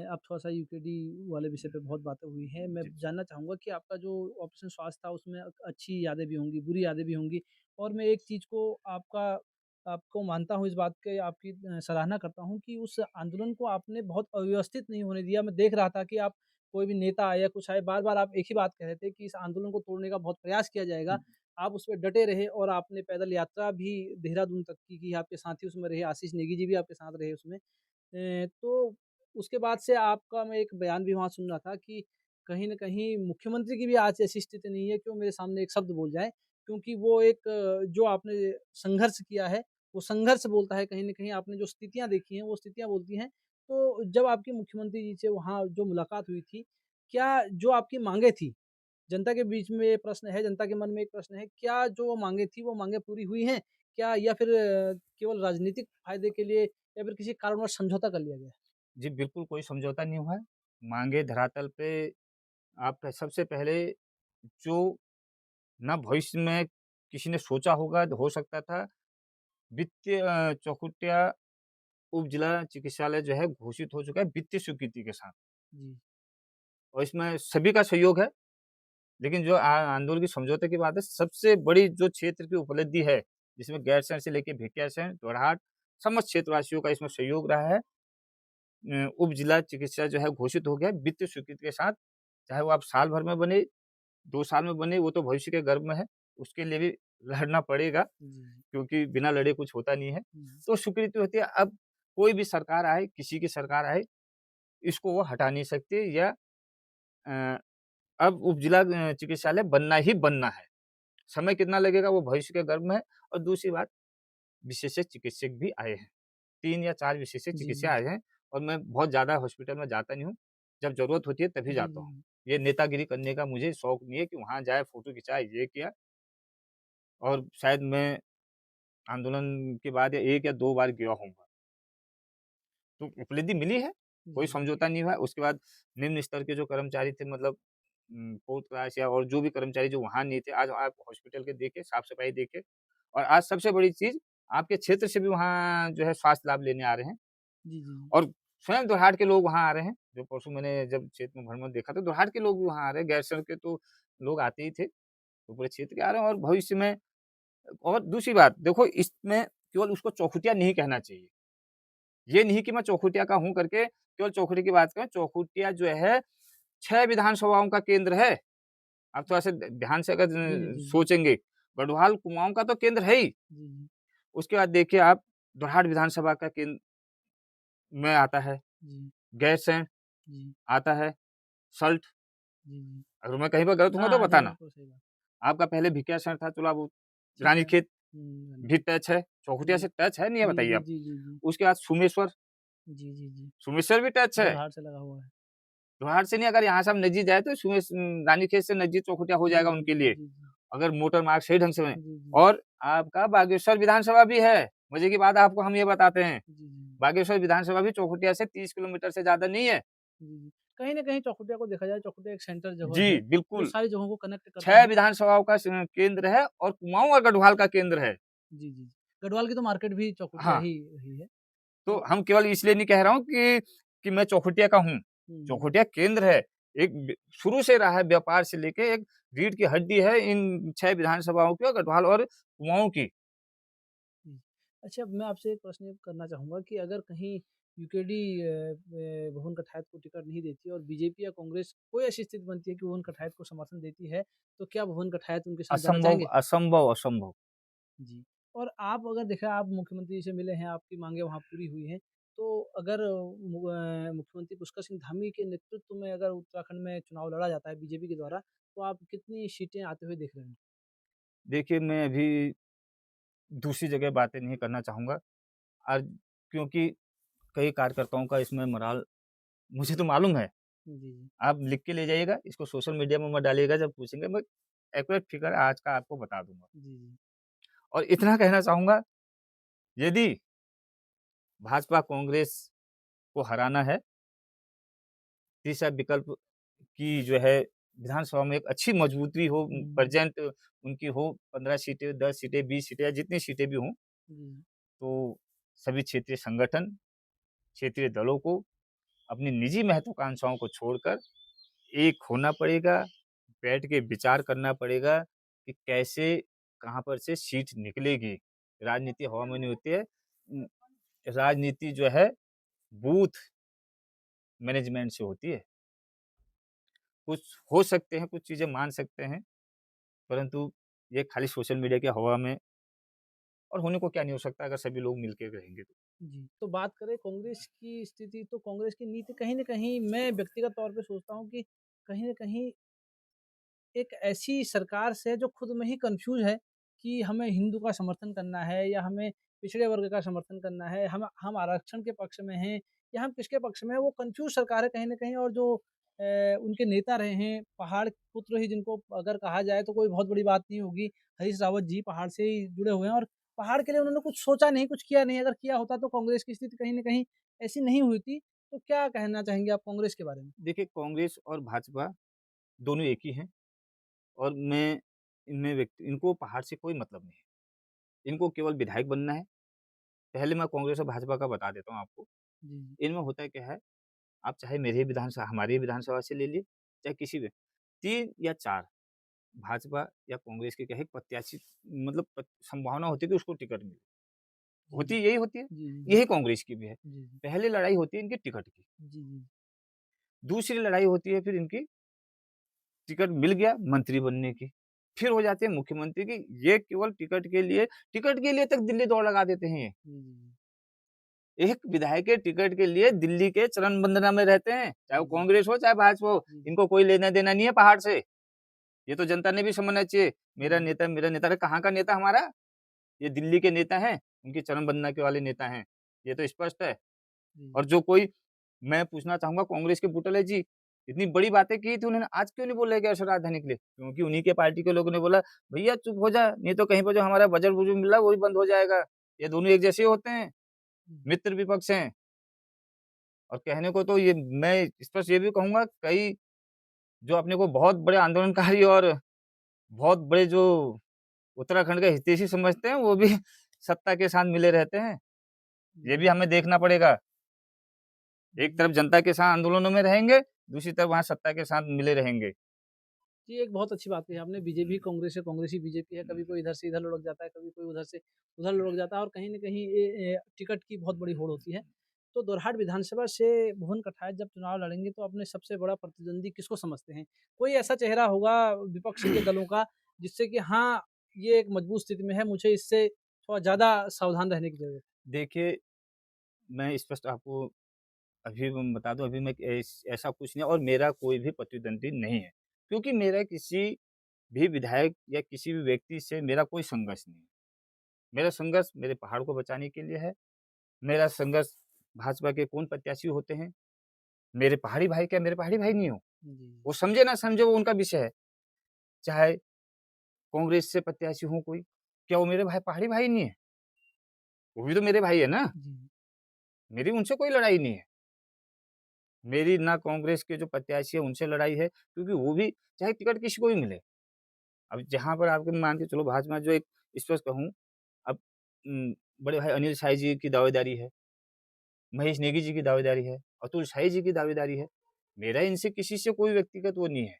B: अब थोड़ा-सा यूकेडी वाले विषय पे बहुत बातें हुई हैं। मैं
A: जी।
B: जानना चाहूँगा कि आपका जो ऑपरेशन स्वास्थ्य था उसमें अच्छी यादें भी होंगी, बुरी यादें भी होंगी और मैं एक चीज़ को आपको मानता हूँ इस बात के आपकी सराहना करता हूँ कि उस आंदोलन को आपने बहुत अव्यवस्थित नहीं होने दिया। मैं देख रहा था कि आप कोई भी नेता आए या कुछ आए, बार-बार आप एक ही बात कह रहे थे कि इस आंदोलन को तोड़ने का बहुत प्रयास किया जाएगा।
A: हुँ,
B: आप उस पे डटे रहे और आपने पैदल यात्रा भी देहरादून तक की, आपके साथी उसमें रहे, आशीष नेगी जी भी आपके साथ रहे उसमें। तो उसके बाद से आपका मैं एक बयान भी वहाँ सुन रहा था कि कहीं न कहीं मुख्यमंत्री की भी आज ऐसी स्थिति नहीं है कि वो मेरे सामने एक शब्द बोल जाए, क्योंकि वो एक जो आपने संघर्ष किया है, वो संघर्ष बोलता है कहीं न कहीं आपने जो स्थितियाँ देखी हैं, वो स्थितियाँ बोलती हैं। तो जब आपकी मुख्यमंत्री जी से वहाँ जो मुलाकात हुई थी, क्या जो आपकी माँगें थी, जनता के बीच में ये प्रश्न है, जनता के मन में एक प्रश्न है, क्या जो वो माँगें थी, वो माँगें पूरी हुई हैं? क्या या फिर केवल राजनीतिक फ़ायदे के लिए या फिर किसी कारणवश समझौता कर लिया गया?
A: जी बिल्कुल कोई समझौता नहीं हुआ है। माँगे धरातल पे आप सबसे पहले जो ना भविष्य में किसी ने सोचा होगा, हो सकता था वित्तीय चौखुटिया उप-जिला चिकित्सालय जो है घोषित हो चुका है वित्तीय स्वीकृति के साथ
B: जी,
A: और इसमें सभी का सहयोग है। लेकिन जो आंदोलन की समझौते की बात है, सबसे बड़ी जो क्षेत्र की उपलब्धि है, जिसमें गैरसैंण से लेके भिकियासैंण, जोरहाट समस्त क्षेत्रवासियों का इसमें सहयोग रहा है। उप-जिला चिकित्सालय जो है घोषित हो गया है वित्तीय स्वीकृति के साथ, चाहे वो आप साल भर में बने, 2 साल में बने, वो तो भविष्य के गर्भ में है, उसके लिए भी लड़ना पड़ेगा
B: जी,
A: क्योंकि बिना लड़े कुछ होता नहीं है।
B: हुँ,
A: तो स्वीकृति होती है, अब कोई भी सरकार आए, किसी की सरकार आए, इसको वो हटा नहीं सकती या अ, अब उप-जिला चिकित्सालय बनना ही बनना है। समय कितना लगेगा वो भविष्य के गर्भ में है और दूसरी बात विशेषज्ञ चिकित्सक भी आए हैं। 3 या 4 विशेषज्ञ
B: जी,
A: चिकित्सक
B: जी,
A: आए हैं और मैं बहुत ज़्यादा हॉस्पिटल में जाता नहीं हूँ। जब ज़रूरत होती है तभी
B: जी,
A: जाता हूँ।
B: जी,
A: ये नेतागिरी करने का मुझे शौक नहीं है कि वहाँ जाए, फ़ोटो खिंचाए, ये किया और शायद मैं आंदोलन के बाद या 1 या 2 बार गया होऊँगा। तो उपलब्धि मिली है, कोई
B: जी,
A: समझौता नहीं हुआ है। उसके बाद निम्न स्तर के जो कर्मचारी थे मतलब 4th क्लास या और जो भी कर्मचारी जो वहाँ नहीं थे, आज आप हॉस्पिटल के देखें, साफ-सफाई देखें और आज सबसे बड़ी चीज़ आपके क्षेत्र से भी वहाँ जो है स्वास्थ्य लाभ लेने आ रहे हैं
B: जी, जी,
A: और स्वयं दोरहाट के लोग वहाँ आ रहे हैं। जो परसों मैंने जब क्षेत्र में भ्रमण देखा तो दोरहाट के लोग भी वहाँ आ रहे हैं, गैरसैंण के तो लोग आते ही थे, तो पूरे क्षेत्र के आ रहे हैं और भविष्य में और दूसरी बात देखो इसमें केवल उसको चौखुटिया नहीं कहना चाहिए। ये नहीं कि मैं चौखुटिया का हूँ करके केवल चौखुटिया की बात करें, चौखुटिया जो है 6 विधानसभाओं का केंद्र है। आप थोड़ा-सा ध्यान से अगर
B: जी, जी, जी,
A: सोचेंगे, गढ़वाल, कुमाऊँ का तो केंद्र है ही।
B: जी, जी,
A: उसके बाद देखिए आप दोरहाट विधानसभा का केंद्र में आता है,
B: जी,
A: गैरसैंण
B: जी,
A: आता है, सल्ट
B: जी, जी।
A: अगर मैं कहीं पर गलत
B: हाँ,
A: हूँगा तो
B: हाँ जी,
A: बताना।
B: बिल्कुल सही बात।
A: आपका पहले भिकियासैंण था, चलो अब
B: ठीक है।
A: रानीखेत
B: हुँ,
A: भी टच है, चौखुटिया
B: जी,
A: से टच है नहीं है
B: जी,
A: बताइए
B: जी,
A: आप?
B: जी, जी, जी।
A: उसके बाद सुमेश्वर,
B: जी, जी, जी।
A: सुमेश्वर भी टच है।
B: जोरहाट से लगा हुआ है।
A: जोरहाट से नहीं, अगर यहाँ से हम नज़दीक जाए तो रानीखेत से नज़दीक चौखुटिया हो
B: जी,
A: जाएगा
B: जी,
A: उनके
B: जी,
A: लिए,
B: जी, जी।
A: अगर मोटर मार्ग सही ढंग से बने।
B: जी, जी।
A: और आपका बागेश्वर विधानसभा भी है, मज़े की बात आपको हम ये बताते हैं,
B: जी, जी।
A: बागेश्वर विधानसभा भी चौखुटिया से 30 किलोमीटर से ज़्यादा नहीं है।
B: जी, जी। कहीं न कहीं चौखुटिया को देखा जाए, चौखुटिया एक सेंटर जगह है,
A: जी,
B: जो
A: बिल्कुल,
B: सारी जगहों को कनेक्ट करता
A: 6
B: है।
A: विधानसभाओं का केंद्र है और कुमाऊँ और गढ़वाल का केंद्र है।
B: जी, जी। गढ़वाल की तो मार्केट भी चौखुटिया
A: हाँ,
B: ही रही है।
A: तो
B: तो
A: हम केवल इसलिए नहीं कह रहा हूँ कि मैं चौखुटिया का हूँ,
B: हुँ,
A: चौखुटिया केंद्र है, एक शुरू से रहा है व्यापार से लेके, एक रीढ़ की हड्डी है इन 6 विधानसभाओं की और गढ़वाल और कुमाऊँ की।
B: जी। अच्छा, मैं आपसे एक प्रश्न ये करना चाहूँगा कि अगर कहीं यूकेडी भुवन कटायत को टिकट नहीं देती और बीजेपी या कांग्रेस कोई ऐसी स्थिति बनती है कि भुवन कटायत को समर्थन देती है, तो क्या भुवन कटायत उनके साथ जाना
A: असंभव,
B: चाहेंगे?
A: असंभव, असंभव।
B: जी। और आप अगर देखा, आप मुख्यमंत्री से मिले हैं, आपकी माँगें वहाँ पूरी हुई हैं, तो अगर मुख्यमंत्री पुष्कर सिंह धामी के नेतृत्व में अगर उत्तराखंड में चुनाव लड़ा जाता है बीजेपी के द्वारा, तो आप कितनी सीटें आते हुए देख रहे हैं?
A: देखिए, मैं अभी दूसरी जगह बातें नहीं करना चाहूँगा, आज क्योंकि कई कार्यकर्ताओं का इसमें मोराल मुझे तो मालूम है।
B: जी, जी।
A: आप लिख के ले जाइएगा, इसको सोशल मीडिया में मत डालिएगा, जब पूछेंगे मैं एक्यूरेट फिगर आज का आपको बता दूँगा।
B: जी, जी।
A: और इतना कहना चाहूँगा, यदि भाजपा कांग्रेस को हराना है, तीसरा विकल्प की जो है विधानसभा में एक अच्छी मजबूती हो,
B: हुँ,
A: प्रेज़ेंट उनकी हो, 15 सीटें, 10 सीटें, 20 सीटें या जितनी सीटें भी हों,
B: जी।
A: तो सभी क्षेत्रीय संगठन, क्षेत्रीय दलों को अपनी निजी महत्वाकांक्षाओं को छोड़कर एक होना पड़ेगा, बैठ के विचार करना पड़ेगा कि कैसे, कहाँ पर से सीट निकलेगी। राजनीति हवा में नहीं होती है। राजनीति जो है बूथ मैनेजमेंट से होती है। कुछ हो सकते हैं, कुछ चीज़ें मान सकते हैं, परंतु ये खाली सोशल मीडिया की हवा में और होने को क्या नहीं हो सकता अगर सभी लोग मिल के रहेंगे तो।
B: जी, तो बात करें कांग्रेस की स्थिति, तो कांग्रेस की नीति कहीं न कहीं मैं व्यक्तिगत तौर पे सोचता हूँ कि कहीं न कहीं एक ऐसी सरकार से है जो खुद में ही कन्फ्यूज़ है कि हमें हिंदू का समर्थन करना है या हमें पिछड़े वर्ग का समर्थन करना है, हम आरक्षण के पक्ष में हैं या हम किसके पक्ष में हैं, वो कन्फ्यूज़ सरकार है कहीं न कहीं। और जो उनके नेता रहे हैं, पहाड़ पुत्र ही जिनको अगर कहा जाए तो कोई बहुत बड़ी बात नहीं होगी। हरीश रावत जी पहाड़ से ही जुड़े हुए हैं और पहाड़ के लिए उन्होंने कुछ सोचा नहीं, कुछ किया नहीं। अगर किया होता तो कांग्रेस की स्थिति कहीं न कहीं ऐसी नहीं हुई थी। तो क्या कहना चाहेंगे आप कांग्रेस के बारे में?
A: देखिए, कांग्रेस और भाजपा दोनों एक ही हैं और मैं इनमें व्यक्ति इनको पहाड़ से कोई मतलब नहीं है। इनको केवल विधायक बनना है। पहले मैं कांग्रेस और भाजपा का बता देता हूँ आपको।
B: जी, जी।
A: इनमें होता क्या है, आप चाहे मेरे ही विधानसभा हमारी ही विधानसभा से ले लिए, चाहे किसी भी 3 या 4 भाजपा या कांग्रेस के क्या है प्रत्याशी, मतलब संभावना होती है कि उसको टिकट मिले।
B: जी,
A: होती
B: जी।
A: यही होती है,
B: जी, जी, जी।
A: यही कांग्रेस की भी है।
B: जी, जी।
A: पहले लड़ाई होती है इनकी टिकट की,
B: जी, जी।
A: दूसरी लड़ाई होती है फिर इनकी टिकट मिल गया मंत्री बनने की। फिर हो जाती है मुख्यमंत्री की, ये केवल टिकट के लिए तक दिल्ली दौड़ लगा देते हैं ये।
B: जी, जी, जी।
A: एक विधायक के टिकट के लिए दिल्ली के चरण वंदना में रहते हैं, चाहे
B: जी,
A: वो
B: जी।
A: कांग्रेस हो, चाहे भाजपा हो,
B: जी, जी।
A: इनको कोई लेना-देना नहीं है पहाड़ से। ये तो जनता ने भी समझना चाहिए,
B: जी, जी।
A: मेरा नेता, अरे कहाँ का नेता हमारा? ये दिल्ली के नेता हैं, उनकी चरण वंदना के वाले नेता हैं, ये तो स्पष्ट है।
B: जी,
A: और
B: जी।
A: जो कोई मैं पूछना चाहूँगा कांग्रेस के बुटले जी, इतनी बड़ी बातें की थी उन्होंने, आज क्यों नहीं बोले गए ऐश्वर्या राजधानी के लिए? क्योंकि उन्हीं के पार्टी के लोगों ने बोला, "भैया चुप हो जा, नहीं तो कहीं पे जो हमारा बजट-वजट मिल रहा है, वो भी बंद हो जाएगा।" ये दोनों एक जैसे होते हैं,
B: हुँ,
A: मित्र विपक्ष हैं। और कहने को तो ये मैं स्पष्ट ये भी कहूँगा, कई जो अपने को बहुत बड़े आंदोलनकारी और बहुत बड़े जो उत्तराखंड के हितैषी समझते हैं, वो भी सत्ता के साथ मिले रहते हैं।
B: जी,
A: ये भी
B: जी।
A: हमें देखना पड़ेगा। एक
B: जी,
A: तरफ जनता के साथ आंदोलनों में रहेंगे, दूसरी तरफ वहाँ सत्ता के साथ मिले रहेंगे।
B: जी, एक बहुत अच्छी बात कही आपने। बीजेपी कांग्रेस है, कांग्रेस ही बीजेपी है। कभी कोई इधर से इधर लुढ़क जाता है, कभी कोई उधर से उधर लुढ़क जाता है और कहीं न कहीं ये टिकट की बहुत बड़ी होड़ होती है। तो दोरहाट विधानसभा से भुवन कटारिया जब चुनाव लड़ेंगे तो अपने सबसे बड़ा प्रतिद्वंदी किसको समझते हैं? कोई ऐसा चेहरा होगा विपक्ष के दलों का जिससे कि हाँ, ये एक मजबूत स्थिति में है, मुझे इससे थोड़ा ज़्यादा सावधान रहने की ज़रूरत है?
A: देखिए, मैं स्पष्ट आपको अभी मैं बता दूँ, अभी मैं ऐसा कुछ नहीं और मेरा कोई भी प्रतिद्वंदी नहीं है। क्योंकि मेरा किसी भी विधायक या किसी भी व्यक्ति से मेरा कोई संघर्ष नहीं है। मेरा संघर्ष मेरे पहाड़ को बचाने के लिए है। मेरा संघर्ष भाजपा के कौन प्रत्याशी होते हैं, मेरे पहाड़ी भाई क्या मेरे पहाड़ी भाई नहीं हो?
B: जी, जी।
A: वो समझे ना समझे वो उनका विषय है। चाहे कांग्रेस से प्रत्याशी हो कोई, क्या वो मेरे भाई पहाड़ी भाई नहीं है? वो भी तो मेरे भाई है ना,
B: जी।
A: मेरी उनसे कोई लड़ाई नहीं है। मेरी ना कांग्रेस के जो प्रत्याशी है उनसे लड़ाई है, क्योंकि वो भी चाहे टिकट किसी को भी मिले। अब जहाँ पर आपके मान के चलो भाजपा जो एक स्पष्ट कहूँ, अब बड़े भाई अनिल शाही जी की दावेदारी है, महेश नेगी जी की दावेदारी है, अतुल शाही जी की दावेदारी है। मेरा इनसे किसी से कोई व्यक्तिगत वो नहीं है।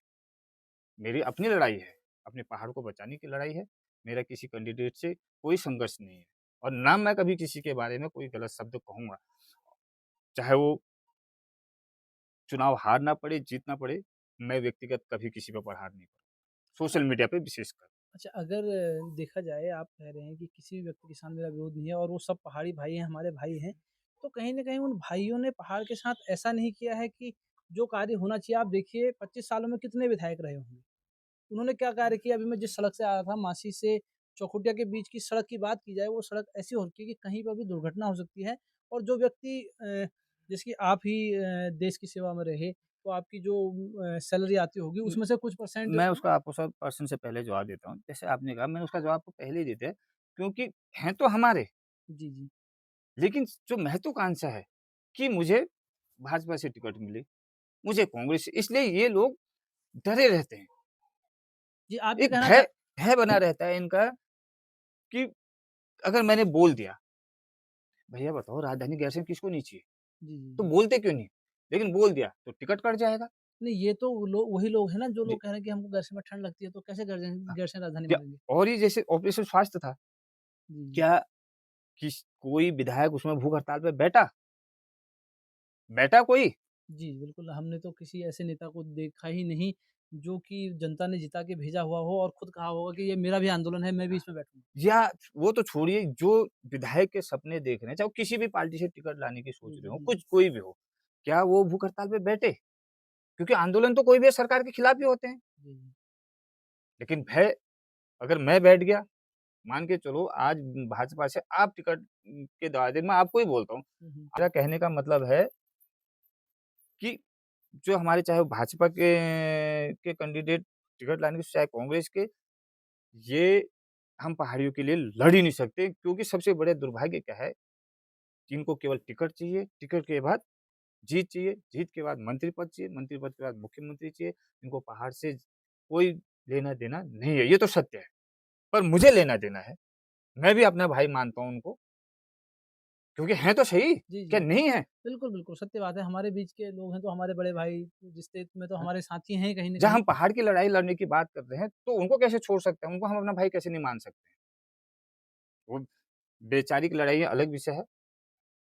A: मेरी अपनी लड़ाई है, अपने पहाड़ को बचाने की लड़ाई है। मेरा किसी कैंडिडेट से कोई संघर्ष नहीं है और ना मैं कभी किसी के बारे में कोई गलत शब्द कहूँगा। चाहे वो चुनाव हारना पड़े, जीतना पड़े, मैं व्यक्तिगत कभी किसी पे प्रहार नहीं करूँगा। सोशल मीडिया पे विशेषकर।
B: अच्छा, अगर देखा जाए, आप कह रहे हैं कि किसी भी व्यक्ति के साथ मेरा विरोध नहीं है और वो सब पहाड़ी भाई हैं, हमारे भाई हैं, तो कहीं न कहीं उन भाइयों ने पहाड़ के साथ ऐसा नहीं किया है कि जो कार्य होना चाहिए। आप देखिए 25 सालों में कितने विधायक रहे होंगे। उन्होंने क्या कार्य किया? अभी मैं जिस सड़क से आ रहा था, मासी से चौखुटिया के बीच की सड़क की बात की जाए, वो सड़क ऐसी हो रखी है कि कहीं पर भी दुर्घटना हो सकती है। और जो व्यक्ति जैसे कि आप ही देश की सेवा में रहे, तो आपकी जो सैलरी आती होगी,
A: उम,
B: उसमें से कुछ परसेंट।
A: मैं उसका आपको सब पर्सन से पहले जवाब देता हूँ। जैसे आपने कहा मैंने उसका जवाब तो पहले ही दे दिया है, क्योंकि हैं तो हमारे,
B: जी, जी।
A: लेकिन जो महत्वाकांक्षा है कि मुझे भाजपा से टिकट मिले, मुझे कांग्रेस से, इसलिए ये लोग डरे रहते हैं।
B: जी, आप ये
A: एक
B: कहना
A: भय
B: चाह।
A: भय बना रहता है इनका कि अगर मैंने बोल दिया, भैया बताओ राजधानी गैरसैंण किसको नहीं चाहिए?
B: जी, जी,
A: तो
B: जी।
A: बोलते क्यों नहीं? लेकिन बोल दिया तो टिकट कट जाएगा।
B: नहीं, ये तो वही लोग हैं ना, जो
A: जी,
B: लोग कह रहे हैं कि हमको गैरसैंण में ठंड लगती है, तो कैसे
A: हाँ,
B: गैरसैंण राजधानी
A: क्या
B: बनेंगे?
A: और ये जैसे ऑपरेशन स्वास्थ्य था,
B: जी, जी।
A: क्या कोई विधायक उसमें भूख हड़ताल पे बैठा? बैठा कोई?
B: जी, बिल्कुल, हमने तो किसी ऐसे नेता को देखा ही नहीं, जो कि जनता ने जिता के भेजा हुआ हो और खुद कहा होगा कि ये मेरा भी आंदोलन है, मैं भी इसमें बैठूँगा।
A: या वो तो छोड़िए, जो विधायक के सपने देख रहे हैं, चाहे वो किसी भी पार्टी से टिकट लाने की सोच
B: जी,
A: रहे
B: जी,
A: हो,
B: जी, जी।
A: कुछ कोई भी हो, क्या वो भूख हड़ताल पे बैठे? क्योंकि आंदोलन तो कोई भी सरकार के खिलाफ ही होते हैं।
B: जी, जी।
A: लेकिन भय, अगर मैं बैठ गया, मान के चलो आज भाजपा से आप टिकट के दायरे में आपको ही बोलता हूँ।
B: हुँ, हुँ।
A: मेरा कहने का मतलब है कि जो हमारे चाहे वो भाजपा के कैंडिडेट टिकट लाने के चाहे कांग्रेस के, ये हम पहाड़ियों के लिए लड़ ही नहीं सकते, क्योंकि सबसे बड़े दुर्भाग्य क्या है कि इनको केवल टिकट चाहिए, टिकट के बाद जीत चाहिए, जीत के बाद मंत्री पद चाहिए, मंत्री पद के बाद मुख्यमंत्री चाहिए। इनको पहाड़ से कोई लेना-देना नहीं है, ये तो सत्य है। पर मुझे लेना-देना है। मैं भी अपना भाई मानता हूँ उनको, क्योंकि हैं तो सही,
B: जी,
A: क्या
B: जी।
A: नहीं हैं?
B: बिल्कुल, बिल्कुल, सत्य बात है। हमारे बीच के लोग हैं तो हमारे बड़े भाई, रिश्ते में तो हमारे साथी हैं ही कहीं न
A: जब
B: कहीं।
A: हम पहाड़ की लड़ाई लड़ने की बात कर रहे हैं, तो उनको कैसे छोड़ सकते हैं? उनको हम अपना भाई कैसे नहीं मान सकते? वो वैचारिक लड़ाई अलग विषय है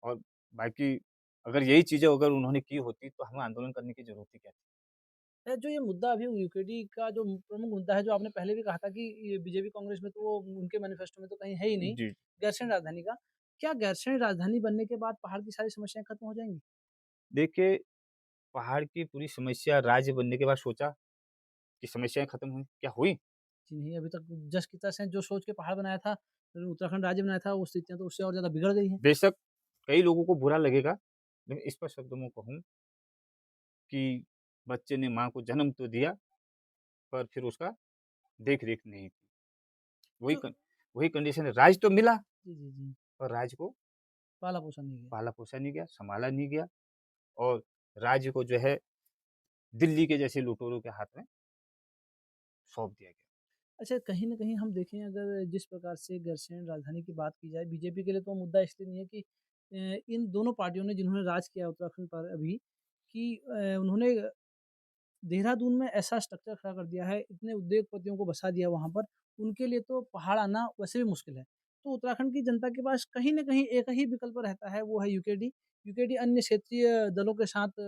A: और बाकी अगर यही चीज़ें अगर उन्होंने की होती, तो हमें आंदोलन करने की ज़रूरत ही क्या थी?
B: जो ये मुद्दा अभी यूकेडी का जो प्रमुख मुद्दा है, जो आपने पहले भी कहा था कि ये बीजेपी कांग्रेस में तो वो उनके मैनिफेस्टो में तो कहीं है ही नहीं,
A: जी।
B: गैरसैंण राजधानी का। क्या गैरसैंण राजधानी बनने के बाद पहाड़ की सारी समस्याएँ खत्म हो जाएँगी?
A: देखिए, पहाड़ की पूरी समस्या राज्य बनने के बाद सोचा कि समस्याएँ खत्म हुई, क्या हुई?
B: जी नहीं, अभी तक जस की तस हैं, जो सोच के पहाड़ बनाया था, उत्तराखंड राज्य बनाया था, वो स्थितियाँ तो उससे और ज़्यादा बिगड़ गई हैं।
A: बेशक कई लोगों को बुरा लगेगा, लेकिन स्पष्ट शब्दों में कहूँ कि बच्चे ने माँ को जन्म तो दिया, पर फिर उसका देख-रेख नहीं की। वही
B: जो
A: क वही कंडीशन है, राज्य तो मिला,
B: जी, जी, जी,
A: पर राज्य को
B: पाला-पोसा नहीं गया।
A: पाला-पोसा नहीं गया, सँभाला नहीं गया और राज्य को जो है दिल्ली के जैसे लुटेरों के हाथ में सौंप दिया गया।
B: अच्छा, कहीं न कहीं हम देखें, अगर जिस प्रकार से गैरसैंण राजधानी की बात की जाए, बीजेपी के लिए तो मुद्दा इसलिए नहीं है कि इन दोनों पार्टियों ने जिन्होंने राज किया उत्तराखंड पर अभी, कि उन्होंने देहरादून में ऐसा स्ट्रक्चर खड़ा कर दिया है, इतने उद्योगपतियों को बसा दिया वहाँ पर, उनके लिए तो पहाड़ आना वैसे भी मुश्किल है। तो उत्तराखंड की जनता के पास कहीं न कहीं एक ही विकल्प रहता है, वो है यूकेडी। यूकेडी अन्य क्षेत्रीय दलों के साथ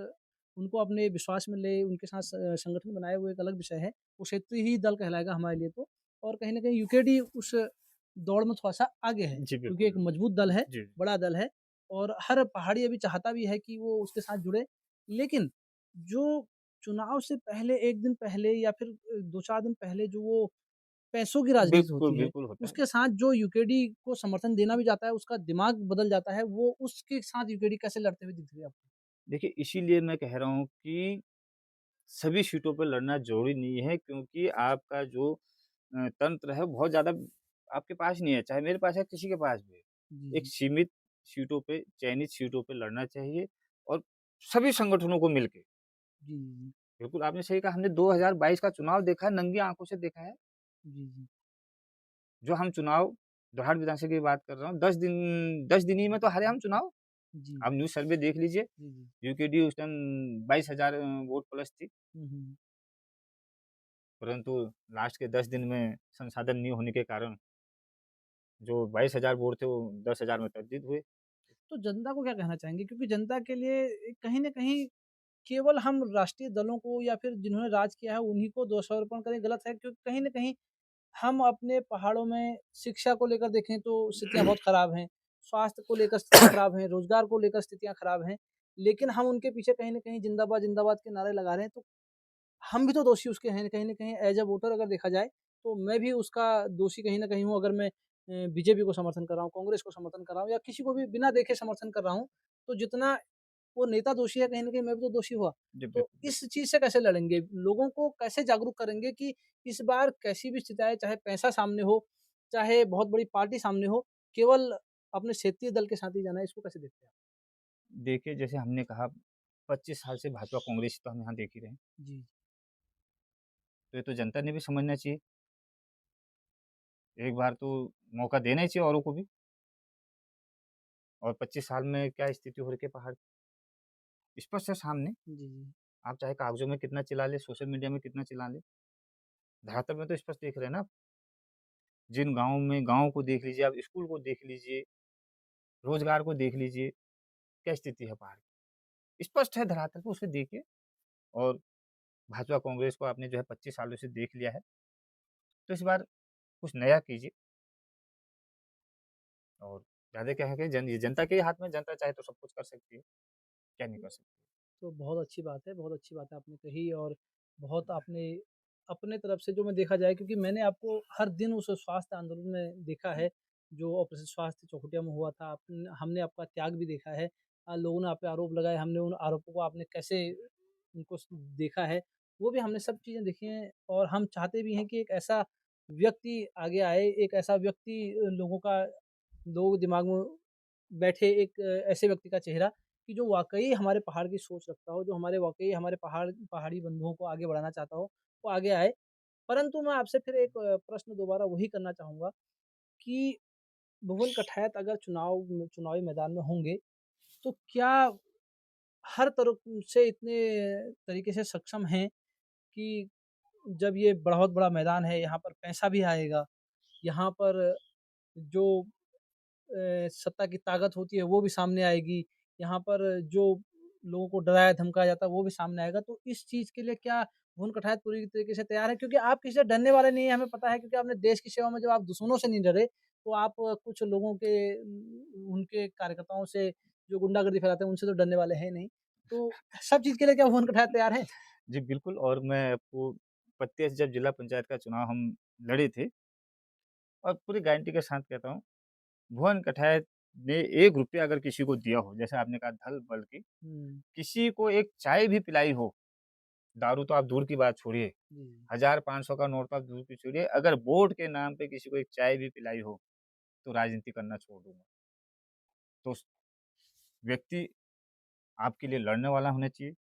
B: उनको अपने विश्वास में ले, उनके साथ संगठन बनाए, वो एक अलग विषय है। वो क्षेत्रीय ही दल कहलाएगा हमारे लिए तो। और कहीं न कहीं यूकेडी उस दौड़ में थोड़ा-सा आगे है,
A: जी,
B: क्योंकि
A: बिल्कुल,
B: एक
A: बिल्कुल।
B: मजबूत दल है,
A: जी,
B: बड़ा दल है और हर पहाड़ी अभी चाहता भी है कि वो उसके साथ जुड़े। लेकिन जो चुनाव से पहले 1 दिन पहले या फिर 2-4 दिन पहले जो वो पैसों की राजनीति
A: बिल्कुल,
B: होती है,
A: बिल्कुल होता है।
B: उसके साथ जो यूकेडी को समर्थन देना भी जाता है, उसका दिमाग बदल जाता है, वो उसके साथ यूकेडी कैसे लड़ते हुए दिखती है आपको?
A: देखिए, इसीलिए मैं कह रहा हूँ कि सभी सीटों पे लड़ना ज़रूरी नहीं है, क्योंकि आपका जो तंत्र है बहुत ज़्यादा आपके पास नहीं है, चाहे मेरे पास है, किसी के पास भी है।
B: जी,
A: एक
B: जी।
A: सीमित सीटों पे, चयनित सीटों पे लड़ना चाहिए और सभी संगठनों को मिलके।
B: जी, जी।
A: बिल्कुल, आपने सही कहा, हमने 2022 का चुनाव देखा है, नंगी आँखों से देखा है।
B: जी, जी।
A: जो हम चुनाव द्रहाड़ विधानसभा की बात कर रहा हूँ, 10 दिन ही में तो हारे हम चुनाव।
B: जी।
A: आप न्यूज़ सर्वे देख लीजिए,
B: जी, जी।
A: यूकेडी उस टाइम 22,000 वोट प्लस थी,
B: हुँ, हुँ।
A: परंतु लास्ट के 10 दिन में संसाधन नहीं होने के कारण जो 22,000 वोट थे, वो 10,000 में तब्दील हुए।
B: तो जनता को क्या कहना चाहेंगे? क्योंकि जनता के लिए कहीं न कहीं केवल हम राष्ट्रीय दलों को या फिर जिन्होंने राज किया है उन्हीं को दोषारोपण करें गलत है, क्योंकि कहीं न कहीं हम अपने पहाड़ों में शिक्षा को लेकर देखें तो स्थितियाँ बहुत खराब हैं, स्वास्थ्य को लेकर स्थितियाँ खराब हैं, रोज़गार को लेकर स्थितियाँ खराब हैं। लेकिन हम उनके पीछे कहीं न कहीं ज़िंदाबाद, ज़िंदाबाद के नारे लगा रहे हैं, तो हम भी तो दोषी उसके हैं कहीं न कहीं एज़ अ वोटर अगर देखा जाए, तो मैं भी उसका दोषी कहीं न कहीं हूँ अगर मैं बीजेपी को समर्थन कर रहा हूँ, कांग्रेस को समर्थन कर रहा हूँ या किसी को भी बिना देखे समर्थन कर रहा हूँ, तो जितना वो नेता दोषी है कहीं न कहीं मैं भी तो दोषी हुआ।
A: जी,
B: तो
A: बिल्कुल,
B: इस
A: बिल्कुल।
B: चीज़ से कैसे लड़ेंगे? लोगों को कैसे जागरूक करेंगे कि इस बार कैसी भी स्थिति आए, चाहे पैसा सामने हो, चाहे बहुत बड़ी पार्टी सामने हो, केवल अपने क्षेत्रीय दल के साथ ही जाना है, इसको कैसे देखते हैं आप?
A: देखिए, जैसे हमने कहा 25 साल से भाजपा-कांग्रेस तो हम यहाँ देख ही रहे हैं,
B: जी,
A: तो ये तो जनता ने भी समझना चाहिए। एक बार तो मौका देना ही चाहिए औरों को भी, और 25 साल में क्या स्थिति हो रखी है पहाड़ की, स्पष्ट है सामने।
B: जी, जी।
A: आप चाहे कागज़ों में कितना चिल्ला लें, सोशल मीडिया में कितना चिल्ला लें, धरातल में तो स्पष्ट देख रहे हैं ना आप। जिन गाँव में गाँव को देख लीजिए, आप स्कूल को देख लीजिए, रोज़गार को देख लीजिए, क्या स्थिति है पहाड़ की। स्पष्ट है धरातल पे, उसे देखिए। और भाजपा-कांग्रेस को आपने जो है 25 सालों से देख लिया है, तो इस बार कुछ नया कीजिए। और ज़्यादा क्या है कि ये जनता के ही हाथ में, जनता चाहे तो सब कुछ कर सकती है, क्या नहीं कर सकती।
B: तो बहुत अच्छी बात है, बहुत अच्छी बात आपने कही और बहुत आपने अपने तरफ से जो मैं देखा जाए क्योंकि मैंने आपको हर दिन उस स्वास्थ्य आंदोलन में देखा है, जो ऑपरेशन स्वास्थ्य चौखुटिया में हुआ था, हमने आपका त्याग भी देखा है। लोगों ने आप पे आरोप लगाए, हमने उन आरोपों को आपने कैसे उनको देखा है, वो भी हमने सब चीज़ें देखी हैं और हम चाहते भी हैं कि एक ऐसा व्यक्ति आगे आए, एक ऐसा व्यक्ति लोगों के दिमाग में बैठे एक ऐसे व्यक्ति का चेहरा कि जो वाक़ई हमारे पहाड़ की सोच रखता हो, जो हमारे वाक़ई हमारे पहाड़ी बंधुओं को आगे बढ़ाना चाहता हो, वो आगे आए। परंतु मैं आपसे फिर एक प्रश्न दोबारा वही करना चाहूँगा कि भुवन कटहैत अगर चुनावी मैदान में होंगे, तो क्या हर तरफ से इतने तरीके से सक्षम हैं कि जब ये बहुत बड़ा मैदान है, यहाँ पर पैसा भी आएगा, यहाँ पर जो सत्ता की ताकत होती है वो भी सामने आएगी। यहाँ पर जो लोगों को डराया-धमकाया जाता है वो भी सामने आएगा। तो इस चीज़ के लिए क्या भुवन कटौत पूरी तरीके से तैयार है? क्योंकि आप किसी से डरने वाले नहीं हैं हमें पता है क्योंकि आपने देश की सेवा में जब आप दुश्मनों से नहीं डरे, तो आप कुछ लोगों के उनके कार्यकर्ताओं से जो गुंडागर्दी फैलाते हैं उनसे तो डरने वाले हैं नहीं। तो सब चीज़ के लिए क्या भुवन कटौत तैयार है?
A: जी, बिल्कुल। और मैं आपको पत्ते से जब जिला पंचायत का चुनाव हम लड़े थे, और पूरी गारंटी के साथ कहता हूँ, भुवन कटहैत ने ₹1 अगर किसी को दिया हो, जैसे आपने कहा धल-बल की,
B: हुँ।
A: किसी को एक चाय भी पिलाई हो, दारू तो आप दूर की बात छोड़िए,
B: जी।
A: 1000-500 का नोट तो आप दूर की छोड़िए, अगर वोट के नाम पे किसी को एक चाय भी पिलाई हो, तो राजनीति करना छोड़ दूँगा। तो उस व्यक्ति आपके लिए लड़ने वाला होना चाहिए,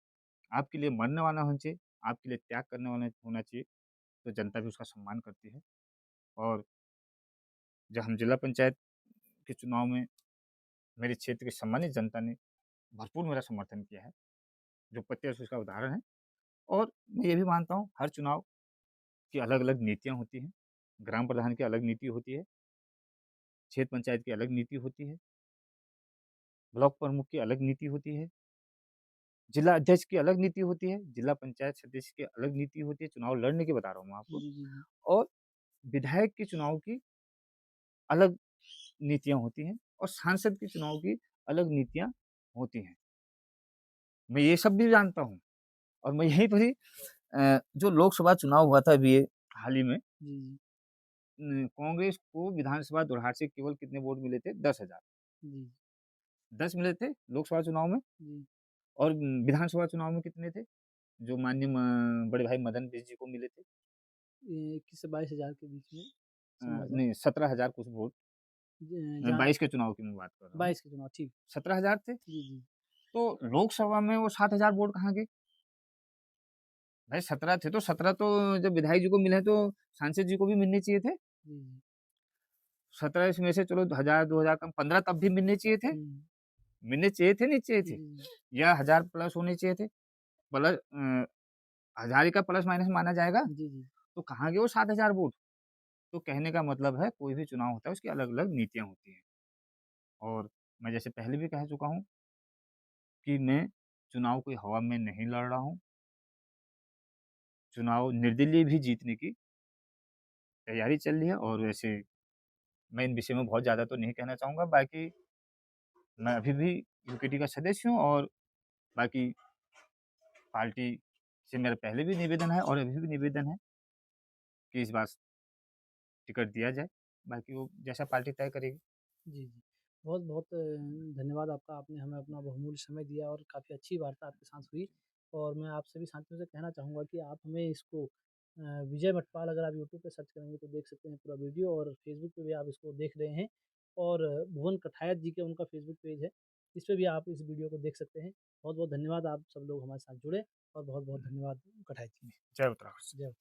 A: आपके लिए मरने वाला होना चाहिए, आपके लिए त्याग करने वाला होना चाहिए, तो जनता भी उसका सम्मान करती है। और जब हम जिला पंचायत के चुनाव में मेरे क्षेत्र की सम्मानित जनता ने भरपूर मेरा समर्थन किया है, जो प्रत्यक्ष उसका उदाहरण है। और मैं ये भी मानता हूँ, हर चुनाव की अलग-अलग नीतियाँ होती हैं, ग्राम प्रधान की अलग नीति होती है, क्षेत्र पंचायत की अलग नीति होती है, ब्लॉक प्रमुख की अलग नीति होती है, जिला अध्यक्ष की अलग नीति होती है, जिला पंचायत सदस्य की अलग नीति होती है, चुनाव लड़ने की बता रहा हूँ मैं आपको।
B: जी, जी, जी।
A: और विधायक के चुनाव की अलग नीतियाँ होती हैं, और सांसद के चुनाव की अलग नीतियाँ होती हैं। मैं ये सब भी जानता हूँ, और मैं यहीं पर ही जो लोकसभा चुनाव हुआ था अभी ये हाल ही में,
B: जी, जी।
A: कांग्रेस को विधानसभा दोरहाट से केवल कितने वोट मिले थे? 10,000।
B: जी,
A: 10 मिले थे लोकसभा चुनाव में,
B: जी।
A: और विधानसभा चुनाव में कितने थे? जो माननीय बड़े भाई मदन मिश्र जी को मिले थे?
B: 21 से 22,000 के बीच में संभवतः
A: नहीं 17,000 कुछ वोट।
B: जहाँ
A: 22 के चुनाव की मैं बात कर रहा हूँ।
B: 22 के चुनाव ठीक।
A: 17,000 थे?
B: जी, जी।
A: तो लोकसभा में वो 7,000 वोट कहाँ गए? भाई 17 थे तो 17 तो जब विधायक जी को मिले तो सांसद जी को भी मिलने चाहिए थे।
B: जी, जी।
A: 17 इसमें से चलो 1000 2000 कम 15 तब भी मिलने चाहिए थे।
B: हुँ।
A: मिलने चाहिए थे, नहीं चाहिए
B: जी,
A: थे?
B: जी।
A: या 1000 प्लस होने चाहिए थे। प्लस 1000 का प्लस माइनस माना जाएगा,
B: जी, जी।
A: तो कहाँ गए वो 7,000 वोट? तो कहने का मतलब है कोई भी चुनाव होता है उसकी अलग-अलग नीतियाँ होती हैं। और मैं जैसे पहले भी कह चुका हूँ कि मैं चुनाव कोई हवा में नहीं लड़ रहा हूँ। चुनाव निर्दलीय भी जीतने की तैयारी चल रही है और वैसे मैं इन विषय में बहुत ज़्यादा तो नहीं कहना चाहूँगा। बाकी मैं अभी भी यूकेटी का सदस्य हूँ और बाकी पार्टी से मेरा पहले भी निवेदन है और अभी भी निवेदन है कि इस बार टिकट दिया जाए। बाकी वो जैसा पार्टी तय करेगी।
B: जी, जी। बहुत-बहुत धन्यवाद आपका, आपने हमें अपना बहुमूल्य समय दिया और काफ़ी अच्छी वार्ता आपके साथ हुई और मैं आपसे भी शांति से कहना चाहूँगा कि आप हमें इसको विजय मटवाल अगर आप यूट्यूब पे सर्च करेंगे तो देख सकते हैं पूरा वीडियो और फेसबुक पे भी आप इसको देख रहे हैं और भुवन कठायत जी के उनका फेसबुक पेज है, इस पे भी आप इस वीडियो को देख सकते हैं। बहुत-बहुत धन्यवाद आप सब लोग हमारे साथ जुड़े और बहुत-बहुत धन्यवाद कठायत जी।
A: जय उत्तराखंड।
B: जय